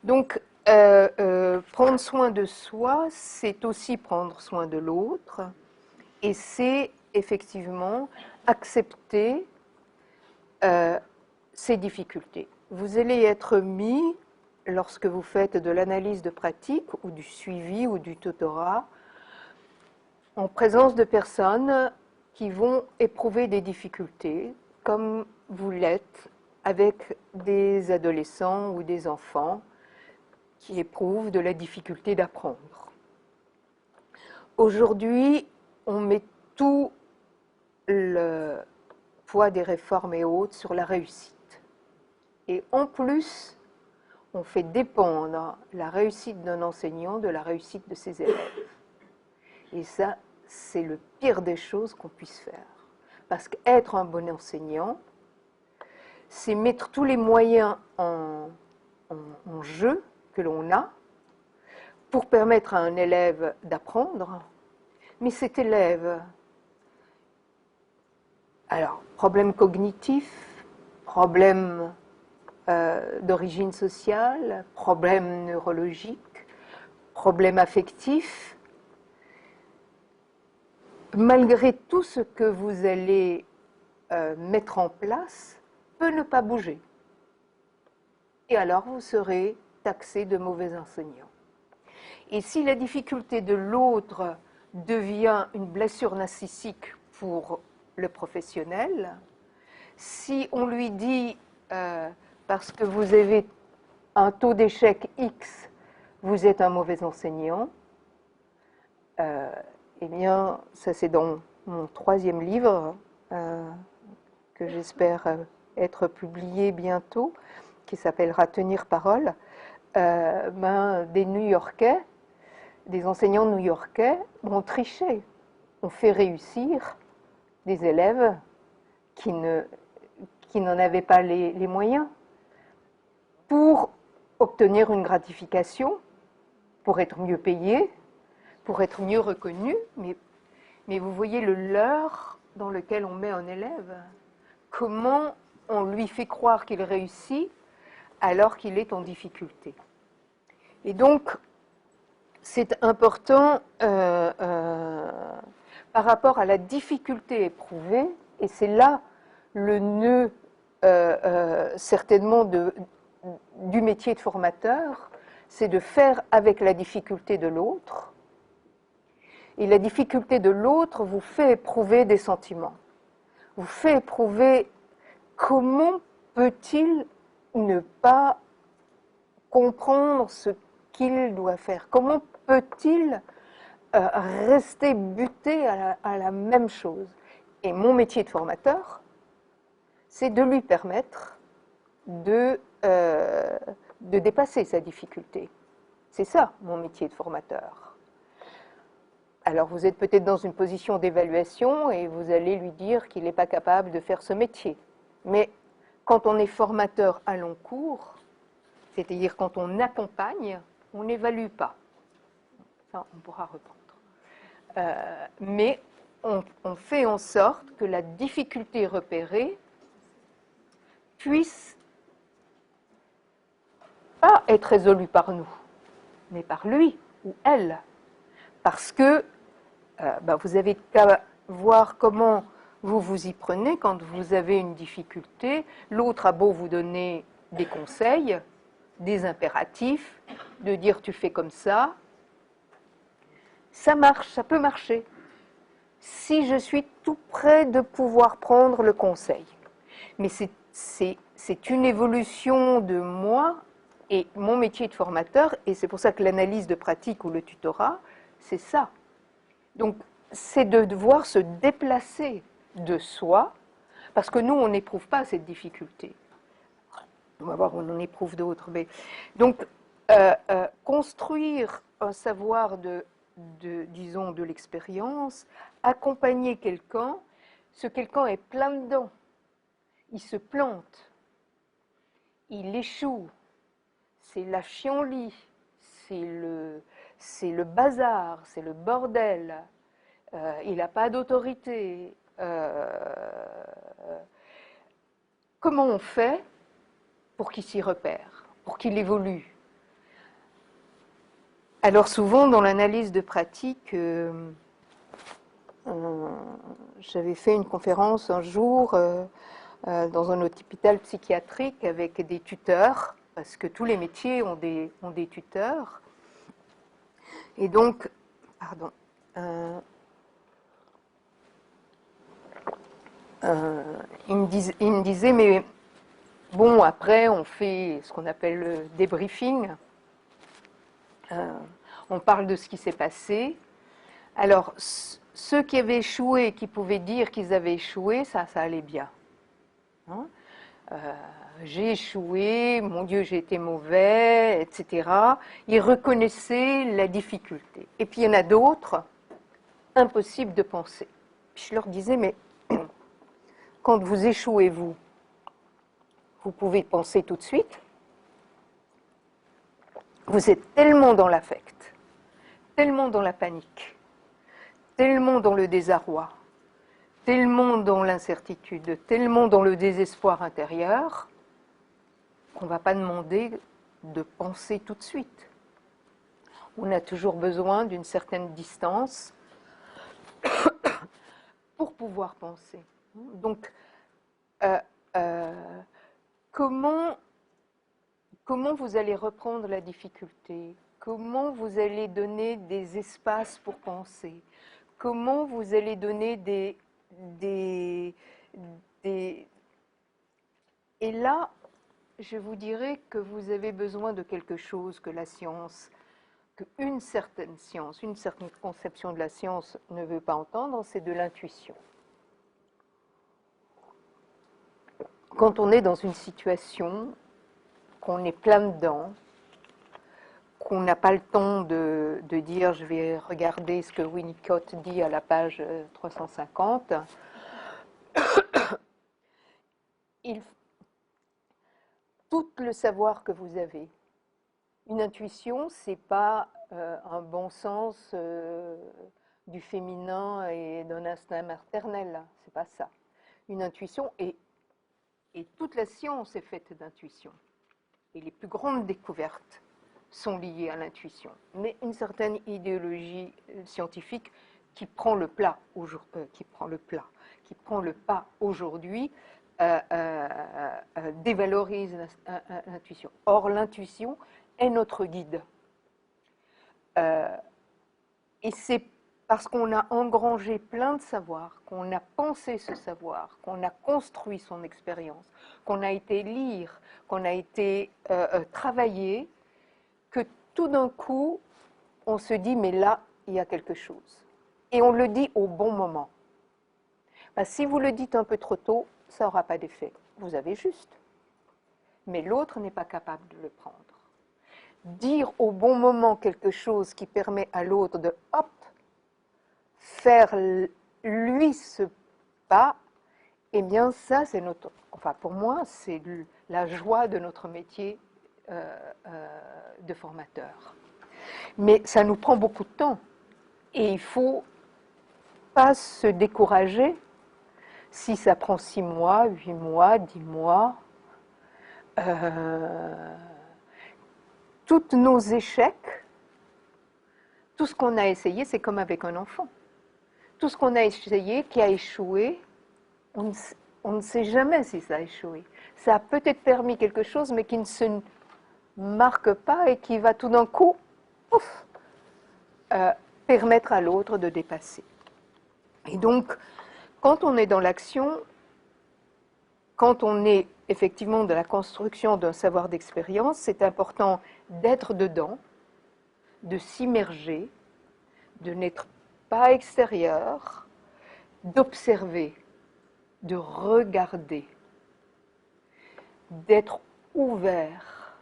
Donc, prendre soin de soi, c'est aussi prendre soin de l'autre, et c'est effectivement accepter ces difficultés. Vous allez être mis, lorsque vous faites de l'analyse de pratique ou du suivi ou du tutorat, en présence de personnes qui vont éprouver des difficultés, comme vous l'êtes avec des adolescents ou des enfants qui éprouvent de la difficulté d'apprendre. Aujourd'hui, on met tout le poids des réformes et autres sur la réussite. Et en plus, on fait dépendre la réussite d'un enseignant de la réussite de ses élèves. Et ça, c'est le pire des choses qu'on puisse faire. Parce qu'être un bon enseignant, c'est mettre tous les moyens en jeu que l'on a pour permettre à un élève d'apprendre. Mais cet élève, alors, problème cognitif, problème d'origine sociale, problème neurologique, problème affectif, malgré tout ce que vous allez mettre en place, peut ne pas bouger. Et alors vous serez taxé de mauvais enseignant. Et si la difficulté de l'autre devient une blessure narcissique pour le professionnel, si on lui dit parce que vous avez un taux d'échec X, vous êtes un mauvais enseignant, eh bien, ça c'est dans mon 3e livre, que j'espère être publié bientôt, qui s'appellera Tenir parole, des New-Yorkais, des enseignants new-yorkais ont triché, ont fait réussir des élèves qui n'en avaient pas les moyens pour obtenir une gratification, pour être mieux payés, pour être mieux reconnus, mais vous voyez le leurre dans lequel on met un élève. Comment on lui fait croire qu'il réussit alors qu'il est en difficulté. Et donc, c'est important par rapport à la difficulté éprouvée, et c'est là le nœud certainement du métier de formateur, c'est de faire avec la difficulté de l'autre. Et la difficulté de l'autre vous fait éprouver des sentiments, vous fait éprouver comment peut-il ne pas comprendre ce qu'il doit faire, comment peut-il rester buté à la même chose. Et mon métier de formateur, c'est de lui permettre de dépasser sa difficulté. C'est ça, mon métier de formateur. Alors, vous êtes peut-être dans une position d'évaluation et vous allez lui dire qu'il n'est pas capable de faire ce métier. Mais quand on est formateur à long cours, c'est-à-dire quand on accompagne, on n'évalue pas. Ça, on pourra reprendre. Mais on fait en sorte que la difficulté repérée puisse pas être résolue par nous, mais par lui ou elle. Parce que vous avez qu'à voir comment vous vous y prenez quand vous avez une difficulté. L'autre a beau vous donner des conseils, des impératifs, de dire tu fais comme ça marche, ça peut marcher. Si je suis tout près de pouvoir prendre le conseil. Mais c'est une évolution de moi et mon métier de formateur, et c'est pour ça que l'analyse de pratique ou le tutorat, c'est ça. Donc, c'est de devoir se déplacer de soi, parce que nous, on n'éprouve pas cette difficulté. On va voir, on en éprouve d'autres. Mais... Donc, construire un savoir disons, de l'expérience, accompagner quelqu'un, ce quelqu'un est plein dedans, il se plante, il échoue, c'est la chienlit, c'est le bazar, c'est le bordel, il n'a pas d'autorité. Comment on fait pour qu'il s'y repère, pour qu'il évolue? Alors souvent, dans l'analyse de pratique, j'avais fait une conférence un jour dans un hôpital psychiatrique avec des tuteurs, parce que tous les métiers ont des tuteurs. Et donc, pardon, il me disait, mais bon, après, on fait ce qu'on appelle le débriefing. On parle de ce qui s'est passé. Alors, ceux qui avaient échoué, qui pouvaient dire qu'ils avaient échoué, ça allait bien. Hein, j'ai échoué, mon Dieu, j'ai été mauvais, etc. Ils reconnaissaient la difficulté. Et puis il y en a d'autres, impossible de penser. Puis je leur disais, mais quand vous échouez, vous pouvez penser tout de suite. Vous êtes tellement dans l'affect, tellement dans la panique, tellement dans le désarroi, tellement dans l'incertitude, tellement dans le désespoir intérieur, qu'on ne va pas demander de penser tout de suite. On a toujours besoin d'une certaine distance pour pouvoir penser. Donc, comment vous allez reprendre la difficulté? Comment vous allez donner des espaces pour penser? Comment vous allez donner Et là, je vous dirais que vous avez besoin de quelque chose que la science, qu'une certaine science, une certaine conception de la science ne veut pas entendre, c'est de l'intuition. Quand on est dans une situation, qu'on est plein dedans, qu'on n'a pas le temps de dire je vais regarder ce que Winnicott dit à la page 350, tout le savoir que vous avez. Une intuition, c'est pas un bon sens du féminin et d'un instinct maternel, c'est pas ça. Une intuition, et toute la science est faite d'intuition. Et les plus grandes découvertes sont liées à l'intuition. Mais une certaine idéologie scientifique qui prend le pas aujourd'hui, dévalorise l'intuition. Or, l'intuition est notre guide. Et c'est parce qu'on a engrangé plein de savoirs, qu'on a pensé ce savoir, qu'on a construit son expérience, qu'on a été lire, qu'on a été travailler, que tout d'un coup, on se dit, mais là, il y a quelque chose. Et on le dit au bon moment. Ben, si vous le dites un peu trop tôt, ça n'aura pas d'effet. Vous avez juste. Mais l'autre n'est pas capable de le prendre. Dire au bon moment quelque chose qui permet à l'autre de, hop, faire lui ce pas, eh bien ça c'est notre, enfin pour moi c'est la joie de notre métier de formateur. Mais ça nous prend beaucoup de temps et il ne faut pas se décourager si ça prend 6 mois, 8 mois, 10 mois. Tous nos échecs, tout ce qu'on a essayé, c'est comme avec un enfant. Tout ce qu'on a essayé, qui a échoué, on ne sait jamais si ça a échoué. Ça a peut-être permis quelque chose, mais qui ne se marque pas et qui va tout d'un coup permettre à l'autre de dépasser. Et donc, quand on est dans l'action, quand on est effectivement dans la construction d'un savoir d'expérience, c'est important d'être dedans, de s'immerger, de n'être pas extérieur, d'observer, de regarder, d'être ouvert.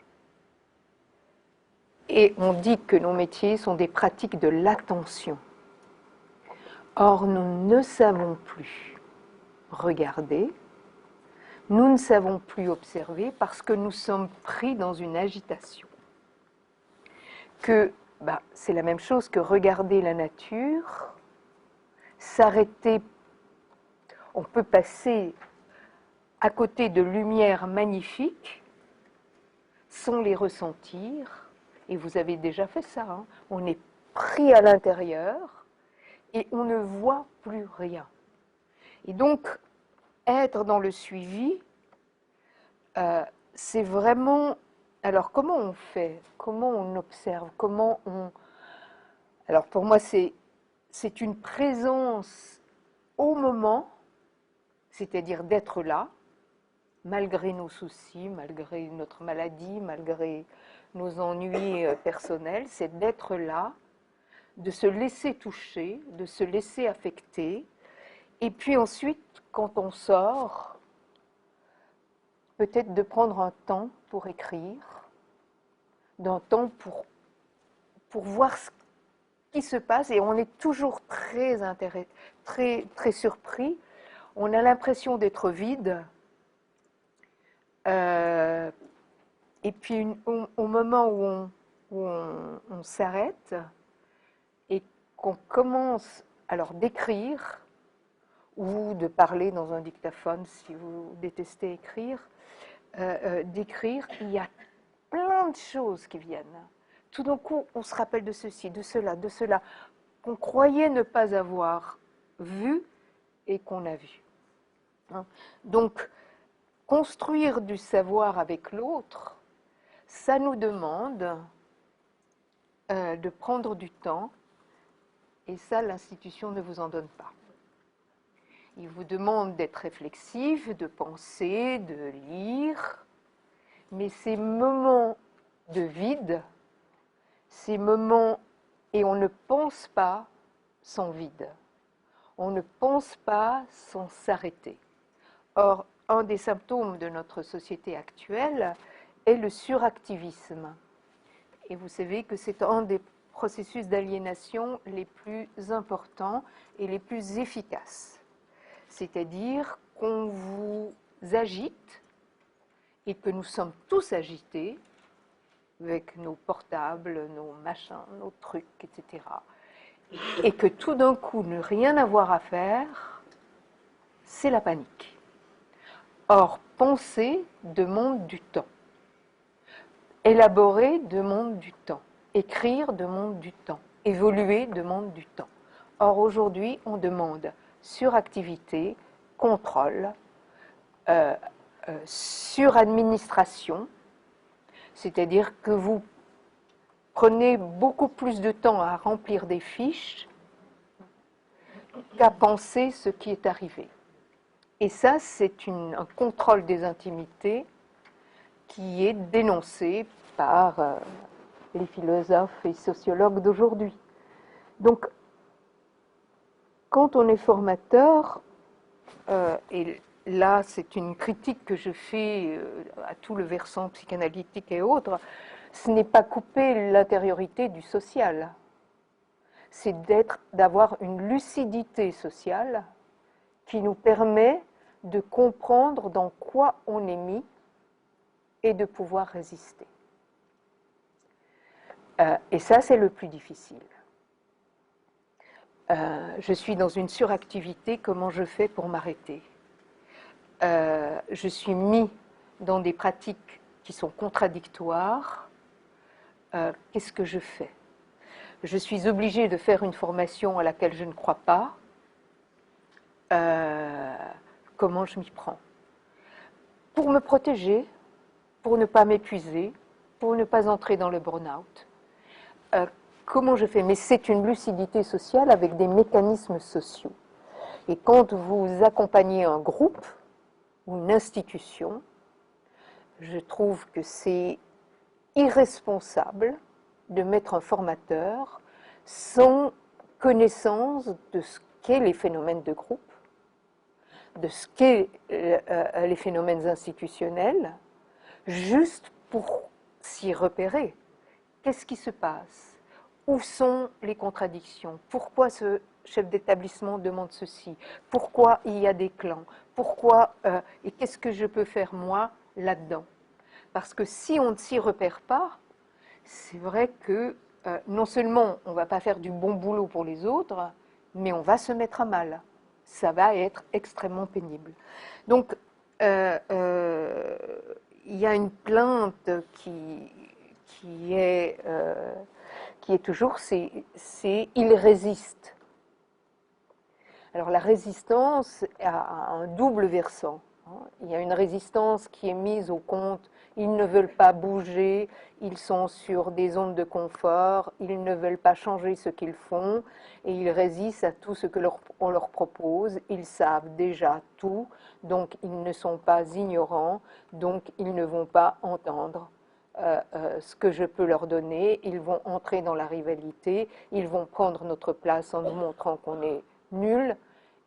Et on dit que nos métiers sont des pratiques de l'attention. Or, nous ne savons plus regarder, nous ne savons plus observer parce que nous sommes pris dans une agitation. C'est la même chose que regarder la nature, s'arrêter. On peut passer à côté de lumières magnifiques sans les ressentir. Et vous avez déjà fait ça. Hein. On est pris à l'intérieur et on ne voit plus rien. Et donc, être dans le suivi, c'est vraiment... Alors, comment on fait? Comment on observe? Comment on... Alors, pour moi, c'est une présence au moment, c'est-à-dire d'être là, malgré nos soucis, malgré notre maladie, malgré nos ennuis personnels, c'est d'être là, de se laisser toucher, de se laisser affecter, et puis ensuite, quand on sort, peut-être de prendre un temps pour écrire, d'un temps pour voir ce qui se passe, et on est toujours très surpris. On a l'impression d'être vide, et puis au moment où on s'arrête et qu'on commence alors d'écrire ou de parler dans un dictaphone si vous détestez écrire, d'écrire, il y a plein de choses qui viennent. Tout d'un coup, on se rappelle de ceci, de cela, qu'on croyait ne pas avoir vu et qu'on a vu. Donc, construire du savoir avec l'autre, ça nous demande de prendre du temps, et ça, l'institution ne vous en donne pas. Il vous demande d'être réflexif, de penser, de lire, mais ces moments de vide, ces moments, et on ne pense pas sans vide, on ne pense pas sans s'arrêter. Or, un des symptômes de notre société actuelle est le suractivisme. Et vous savez que c'est un des processus d'aliénation les plus importants et les plus efficaces. C'est-à-dire qu'on vous agite et que nous sommes tous agités avec nos portables, nos machins, nos trucs, etc. Et que tout d'un coup, ne rien avoir à faire, c'est la panique. Or, penser demande du temps. Élaborer demande du temps. Écrire demande du temps. Évoluer demande du temps. Or, aujourd'hui, on demande suractivité, contrôle, suradministration, c'est-à-dire que vous prenez beaucoup plus de temps à remplir des fiches qu'à penser ce qui est arrivé. Et ça, c'est un contrôle des intimités qui est dénoncé par les philosophes et sociologues d'aujourd'hui. Donc, quand on est formateur, et là, c'est une critique que je fais à tout le versant psychanalytique et autres, ce n'est pas couper l'intériorité du social. C'est d'avoir une lucidité sociale qui nous permet de comprendre dans quoi on est mis et de pouvoir résister. Et ça, c'est le plus difficile. Je suis dans une suractivité, comment je fais pour m'arrêter? Je suis mis dans des pratiques qui sont contradictoires. Qu'est-ce que je fais? Je suis obligée de faire une formation à laquelle je ne crois pas. Comment je m'y prends? Pour me protéger, pour ne pas m'épuiser, pour ne pas entrer dans le burn-out. Comment je fais? Mais c'est une lucidité sociale avec des mécanismes sociaux. Et quand vous accompagnez un groupe ou une institution, je trouve que c'est irresponsable de mettre un formateur sans connaissance de ce qu'est les phénomènes de groupe, de ce qu'est les phénomènes institutionnels, juste pour s'y repérer. Qu'est-ce qui se passe? Où sont les contradictions? Pourquoi ce chef d'établissement demande ceci? Pourquoi il y a des clans? Pourquoi et qu'est-ce que je peux faire moi là-dedans? Parce que si on ne s'y repère pas, c'est vrai que non seulement on ne va pas faire du bon boulot pour les autres, mais on va se mettre à mal. Ça va être extrêmement pénible. Donc, il y a une plainte qui est toujours, c'est il résiste. Alors la résistance a un double versant. Il y a une résistance qui est mise au compte, ils ne veulent pas bouger, ils sont sur des zones de confort, ils ne veulent pas changer ce qu'ils font et ils résistent à tout ce que on leur propose, ils savent déjà tout, donc ils ne sont pas ignorants, donc ils ne vont pas entendre ce que je peux leur donner, ils vont entrer dans la rivalité, ils vont prendre notre place en nous montrant qu'on est nul,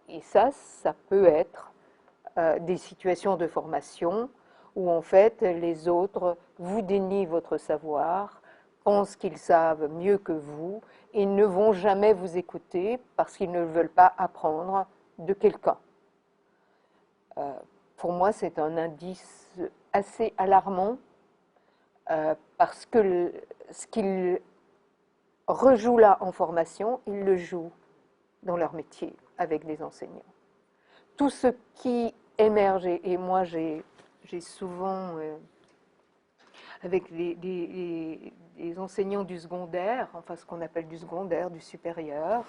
et ça peut être des situations de formation où en fait les autres vous dénient votre savoir, pensent qu'ils savent mieux que vous et ne vont jamais vous écouter parce qu'ils ne veulent pas apprendre de quelqu'un. Pour moi, c'est un indice assez alarmant parce que ce qu'ils rejouent là en formation, ils le jouent dans leur métier avec des enseignants. Tout ce qui émerge, et moi j'ai souvent, avec les enseignants du secondaire, enfin ce qu'on appelle du secondaire, du supérieur,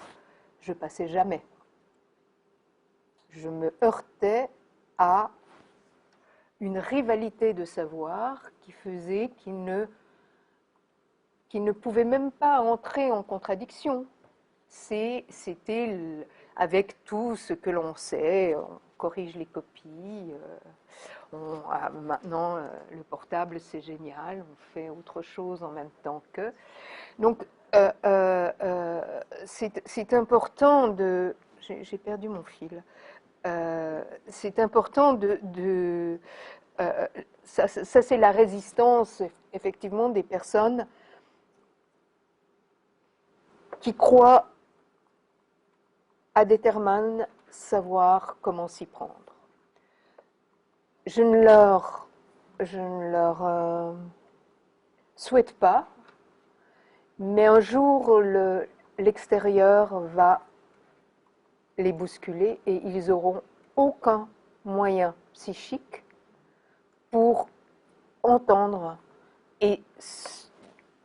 je passais jamais. Je me heurtais à une rivalité de savoir qui faisait qu'ils ne pouvaient même pas entrer en contradiction. C'était avec tout ce que l'on sait, on corrige les copies, maintenant le portable c'est génial, on fait autre chose en même temps que. Donc c'est important de. J'ai perdu mon fil. C'est important ça c'est la résistance effectivement des personnes qui croient à déterminer savoir comment s'y prendre. Je ne leur souhaite pas, mais un jour l'extérieur va les bousculer et ils auront aucun moyen psychique pour entendre et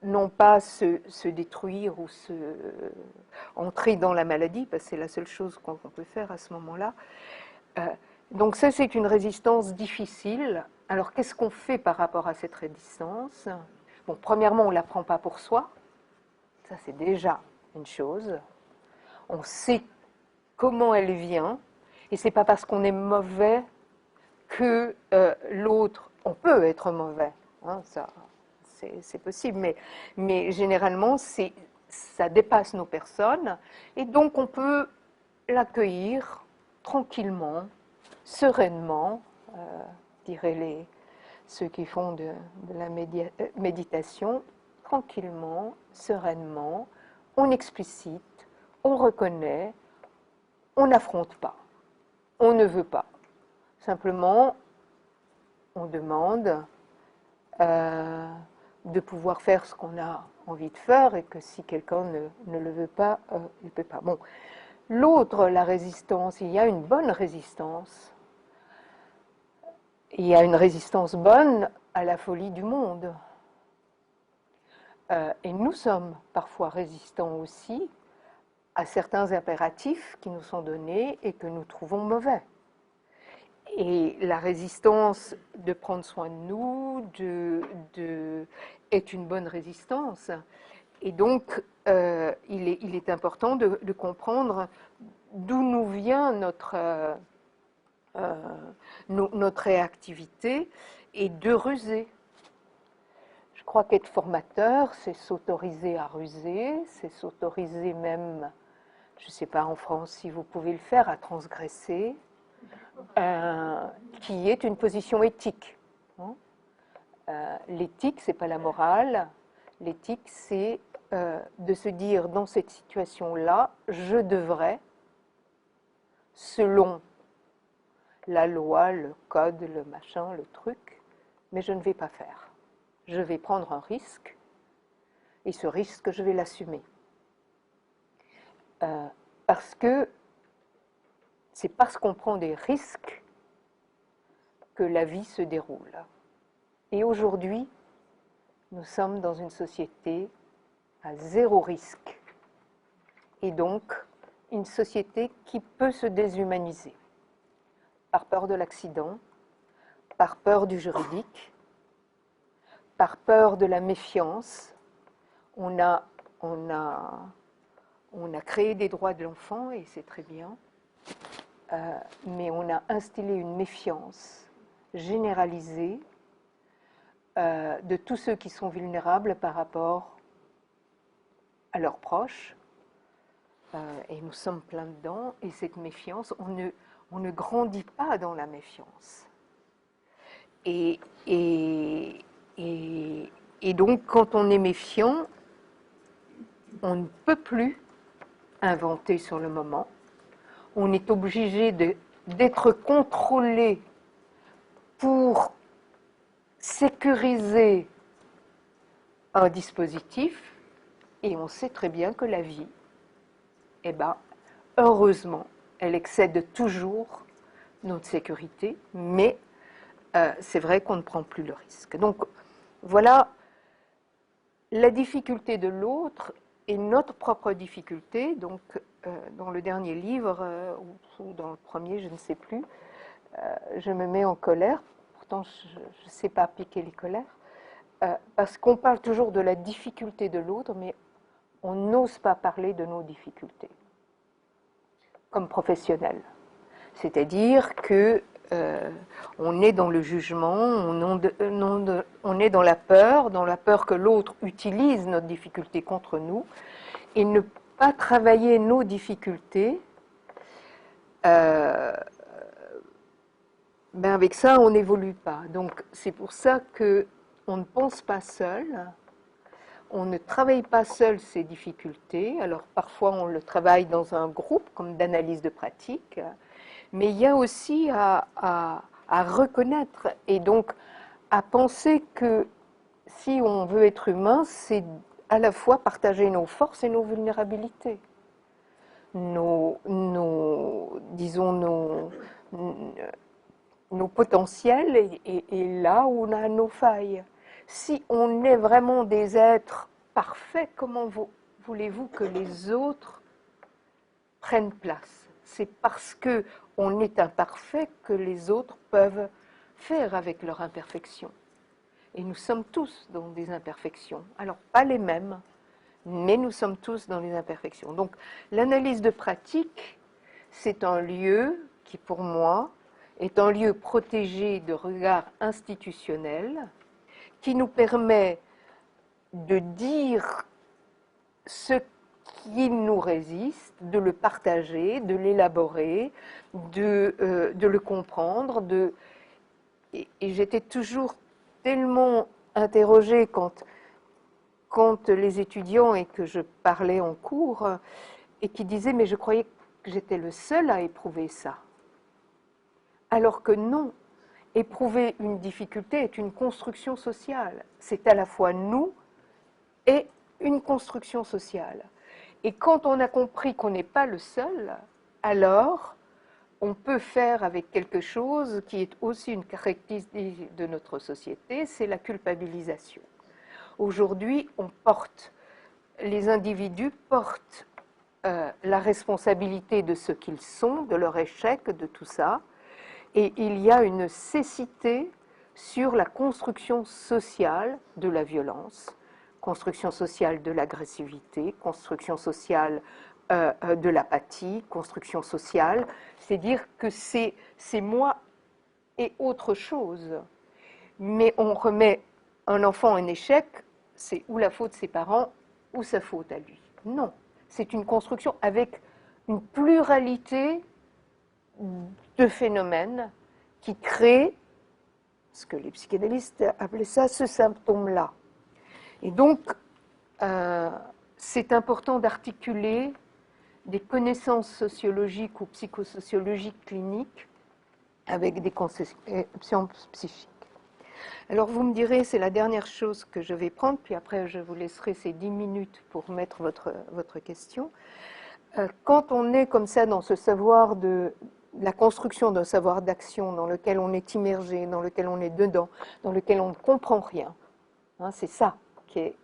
non pas se détruire ou entrer dans la maladie, parce que c'est la seule chose qu'on peut faire à ce moment-là. Donc ça, c'est une résistance difficile. Alors, qu'est-ce qu'on fait par rapport à cette résistance? Bon, premièrement, on ne la prend pas pour soi. Ça, c'est déjà une chose. On sait comment elle vient. Et ce n'est pas parce qu'on est mauvais que l'autre... On peut être mauvais, hein, ça, c'est possible. Mais généralement, ça dépasse nos personnes. Et donc, on peut l'accueillir tranquillement, sereinement, diraient ceux qui font de la méditation, tranquillement, sereinement, on explicite, on reconnaît, on n'affronte pas, on ne veut pas. Simplement, on demande de pouvoir faire ce qu'on a envie de faire et que si quelqu'un ne le veut pas, il ne peut pas. Bon. L'autre, la résistance, il y a une bonne résistance. Il y a une résistance bonne à la folie du monde. Et nous sommes parfois résistants aussi à certains impératifs qui nous sont donnés et que nous trouvons mauvais. Et la résistance de prendre soin de nous est une bonne résistance. Et donc, il est important de comprendre d'où nous vient notre réactivité et de ruser. Je crois qu'être formateur, c'est s'autoriser à ruser, c'est s'autoriser même, je ne sais pas en France si vous pouvez le faire, à transgresser, qui est une position éthique. L'éthique, ce n'est pas la morale. L'éthique, c'est de se dire, dans cette situation-là, je devrais, selon la loi, le code, le machin, le truc, mais je ne vais pas faire. Je vais prendre un risque, et ce risque, je vais l'assumer. Parce que c'est parce qu'on prend des risques que la vie se déroule. Et aujourd'hui, nous sommes dans une société à zéro risque. Et donc, une société qui peut se déshumaniser par peur de l'accident, par peur du juridique, par peur de la méfiance. On a créé des droits de l'enfant, et c'est très bien, mais on a instillé une méfiance généralisée de tous ceux qui sont vulnérables par rapport à leurs proches. Et nous sommes plein dedans, et cette méfiance, on ne grandit pas dans la méfiance. Et donc, quand on est méfiant, on ne peut plus inventer sur le moment. On est obligé d'être contrôlé pour sécuriser un dispositif, et on sait très bien que la vie, eh ben, heureusement, elle excède toujours notre sécurité, mais c'est vrai qu'on ne prend plus le risque. Donc voilà la difficulté de l'autre et notre propre difficulté. Donc dans le dernier livre, ou dans le premier, je ne sais plus, je me mets en colère. Pourtant, je ne sais pas appliquer les colères, parce qu'on parle toujours de la difficulté de l'autre, mais on n'ose pas parler de nos difficultés comme professionnels. C'est-à-dire que on est dans le jugement, on est dans la peur que l'autre utilise notre difficulté contre nous, et ne pas travailler nos difficultés, avec ça, on n'évolue pas. Donc, c'est pour ça qu'on ne pense pas seul, on ne travaille pas seul ces difficultés. Alors, parfois, on le travaille dans un groupe, comme d'analyse de pratique, mais il y a aussi à reconnaître, et donc à penser que si on veut être humain, c'est à la fois partager nos forces et nos vulnérabilités, disons nos potentiels et là où on a nos failles. Si on est vraiment des êtres parfait, comment voulez-vous que les autres prennent place? C'est parce que on est imparfait que les autres peuvent faire avec leur imperfection. Et nous sommes tous dans des imperfections. Alors, pas les mêmes, mais nous sommes tous dans les imperfections. Donc, l'analyse de pratique, c'est un lieu qui, pour moi, est un lieu protégé de regard institutionnel, qui nous permet de dire ce qui nous résiste, de le partager, de l'élaborer, de le comprendre. Et j'étais toujours tellement interrogée quand les étudiants et que je parlais en cours et qui disaient « mais je croyais que j'étais le seul à éprouver ça ». Alors que non, éprouver une difficulté est une construction sociale. C'est à la fois nous et une construction sociale. Et quand on a compris qu'on n'est pas le seul, alors on peut faire avec quelque chose qui est aussi une caractéristique de notre société, c'est la culpabilisation. Aujourd'hui, les individus portent la responsabilité de ce qu'ils sont, de leur échec, de tout ça, et il y a une cécité sur la construction sociale de la violence, construction sociale de l'agressivité, construction sociale de l'apathie, construction sociale, c'est dire que c'est moi et autre chose. Mais on remet un enfant en échec, c'est ou la faute de ses parents ou sa faute à lui. Non, c'est une construction avec une pluralité de phénomènes qui créent ce que les psychanalystes appelaient ça, ce symptôme-là. Et donc, c'est important d'articuler des connaissances sociologiques ou psychosociologiques cliniques avec des conceptions psychiques. Alors vous me direz, c'est la dernière chose que je vais prendre, puis après je vous laisserai ces 10 minutes pour mettre votre question. Quand on est comme ça dans ce savoir de la construction d'un savoir d'action dans lequel on est immergé, dans lequel on est dedans, dans lequel on ne comprend rien, hein, c'est ça qui est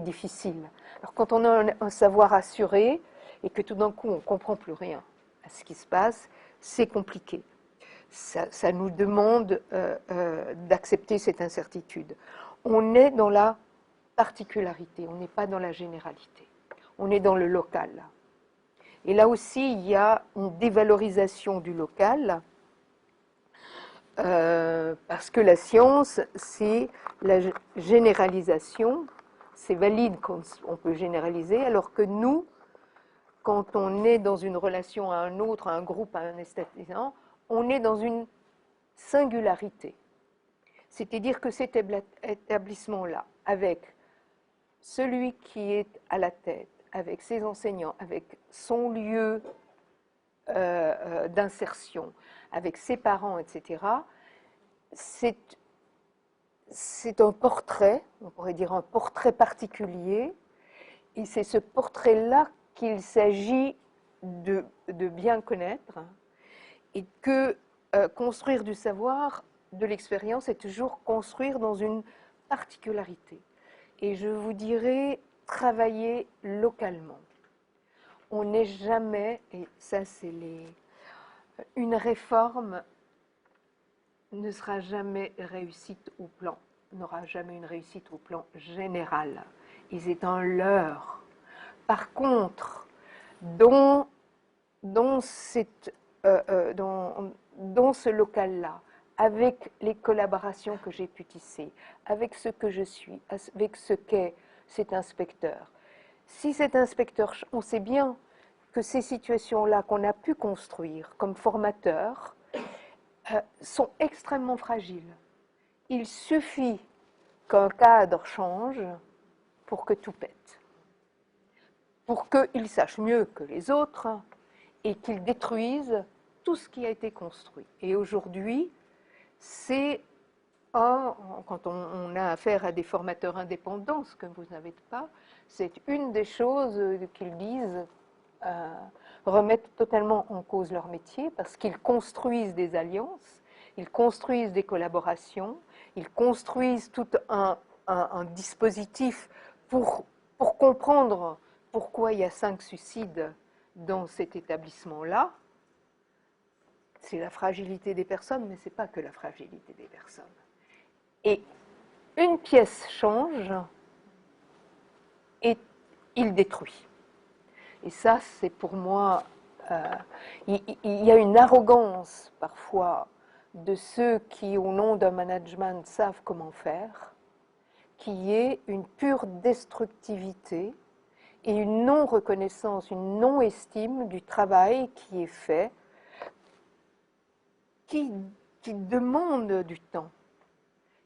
difficile. Alors quand on a un savoir assuré et que tout d'un coup on ne comprend plus rien à ce qui se passe, c'est compliqué. Ça nous demande d'accepter cette incertitude. On est dans la particularité, on n'est pas dans la généralité. On est dans le local. Et là aussi, il y a une dévalorisation du local, parce que la science, c'est la généralisation. C'est valide quand on peut généraliser, alors que nous, quand on est dans une relation à un autre, à un groupe, à un esthétisant, on est dans une singularité. C'est-à-dire que cet établissement-là, avec celui qui est à la tête, avec ses enseignants, avec son lieu d'insertion, avec ses parents, etc., c'est un portrait, on pourrait dire un portrait particulier, et c'est ce portrait-là qu'il s'agit de bien connaître, et que construire du savoir, de l'expérience, c'est toujours construire dans une particularité. Et je vous dirais, travailler localement. On n'est jamais, et ça c'est une réforme ne sera jamais réussite au plan, n'aura jamais une réussite au plan général. Et c'est un leurre. Par contre, dans ce local-là, avec les collaborations que j'ai pu tisser, avec ce que je suis, avec ce qu'est cet inspecteur. Si cet inspecteur, on sait bien que ces situations-là qu'on a pu construire comme formateurs sont extrêmement fragiles. Il suffit qu'un cadre change pour que tout pète, pour qu'il sache mieux que les autres et qu'il détruise tout ce qui a été construit. Et aujourd'hui, c'est quand on a affaire à des formateurs indépendants, ce que vous n'avez pas, c'est une des choses qu'ils disent remettent totalement en cause leur métier parce qu'ils construisent des alliances, ils construisent des collaborations, ils construisent tout un dispositif pour pour comprendre pourquoi il y a 5 suicides dans cet établissement-là, c'est la fragilité des personnes, mais ce n'est pas que la fragilité des personnes. Et une pièce change et il détruit. Et ça, c'est pour moi, il y a une arrogance parfois de ceux qui, au nom d'un management, savent comment faire, qui est une pure destructivité et une non-reconnaissance, une non-estime du travail qui est fait, qui demande du temps,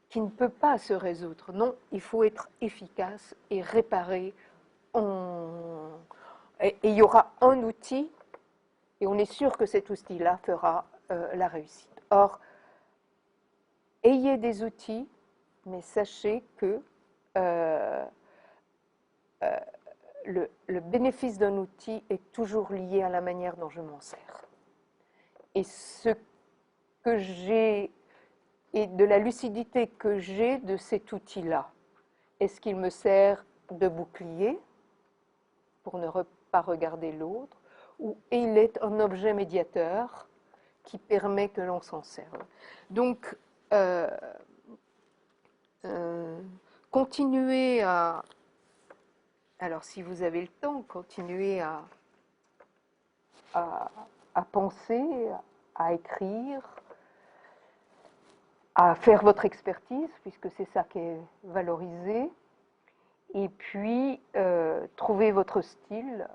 qui ne peut pas se résoudre. Non, il faut être efficace et réparer. Et il y aura un outil, et on est sûr que cet outil-là fera la réussite. Or, ayez des outils, mais sachez que le bénéfice d'un outil est toujours lié à la manière dont je m'en sers. Et ce que j'ai, et de la lucidité que j'ai de cet outil-là, est-ce qu'il me sert de bouclier pour ne pas regarder l'autre, ou il est un objet médiateur qui permet que l'on s'en serve. Donc, continuez à... Alors, si vous avez le temps, continuez à penser, à écrire, à faire votre expertise, puisque c'est ça qui est valorisé, et puis trouver votre style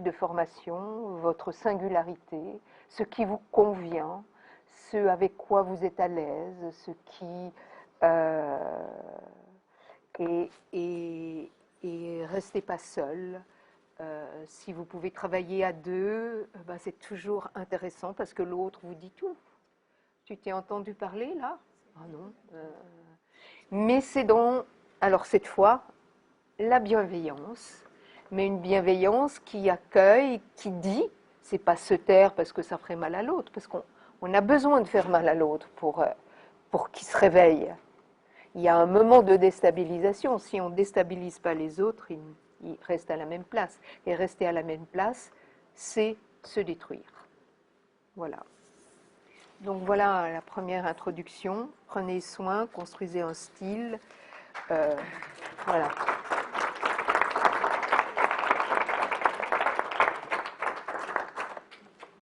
de formation, votre singularité, ce qui vous convient, ce avec quoi vous êtes à l'aise, ce qui... et restez pas seul. Si vous pouvez travailler à deux, ben c'est toujours intéressant parce que l'autre vous dit tout. Tu t'es entendu parler là? Ah non. Mais c'est dans, alors cette fois, la bienveillance, mais une bienveillance qui accueille, qui dit, c'est pas se taire parce que ça ferait mal à l'autre, parce qu'on a besoin de faire mal à l'autre pour qu'il se réveille. Il y a un moment de déstabilisation. Si on ne déstabilise pas les autres, ils restent à la même place. Et rester à la même place, c'est se détruire. Voilà. Donc voilà la première introduction. Prenez soin, construisez un style. Voilà.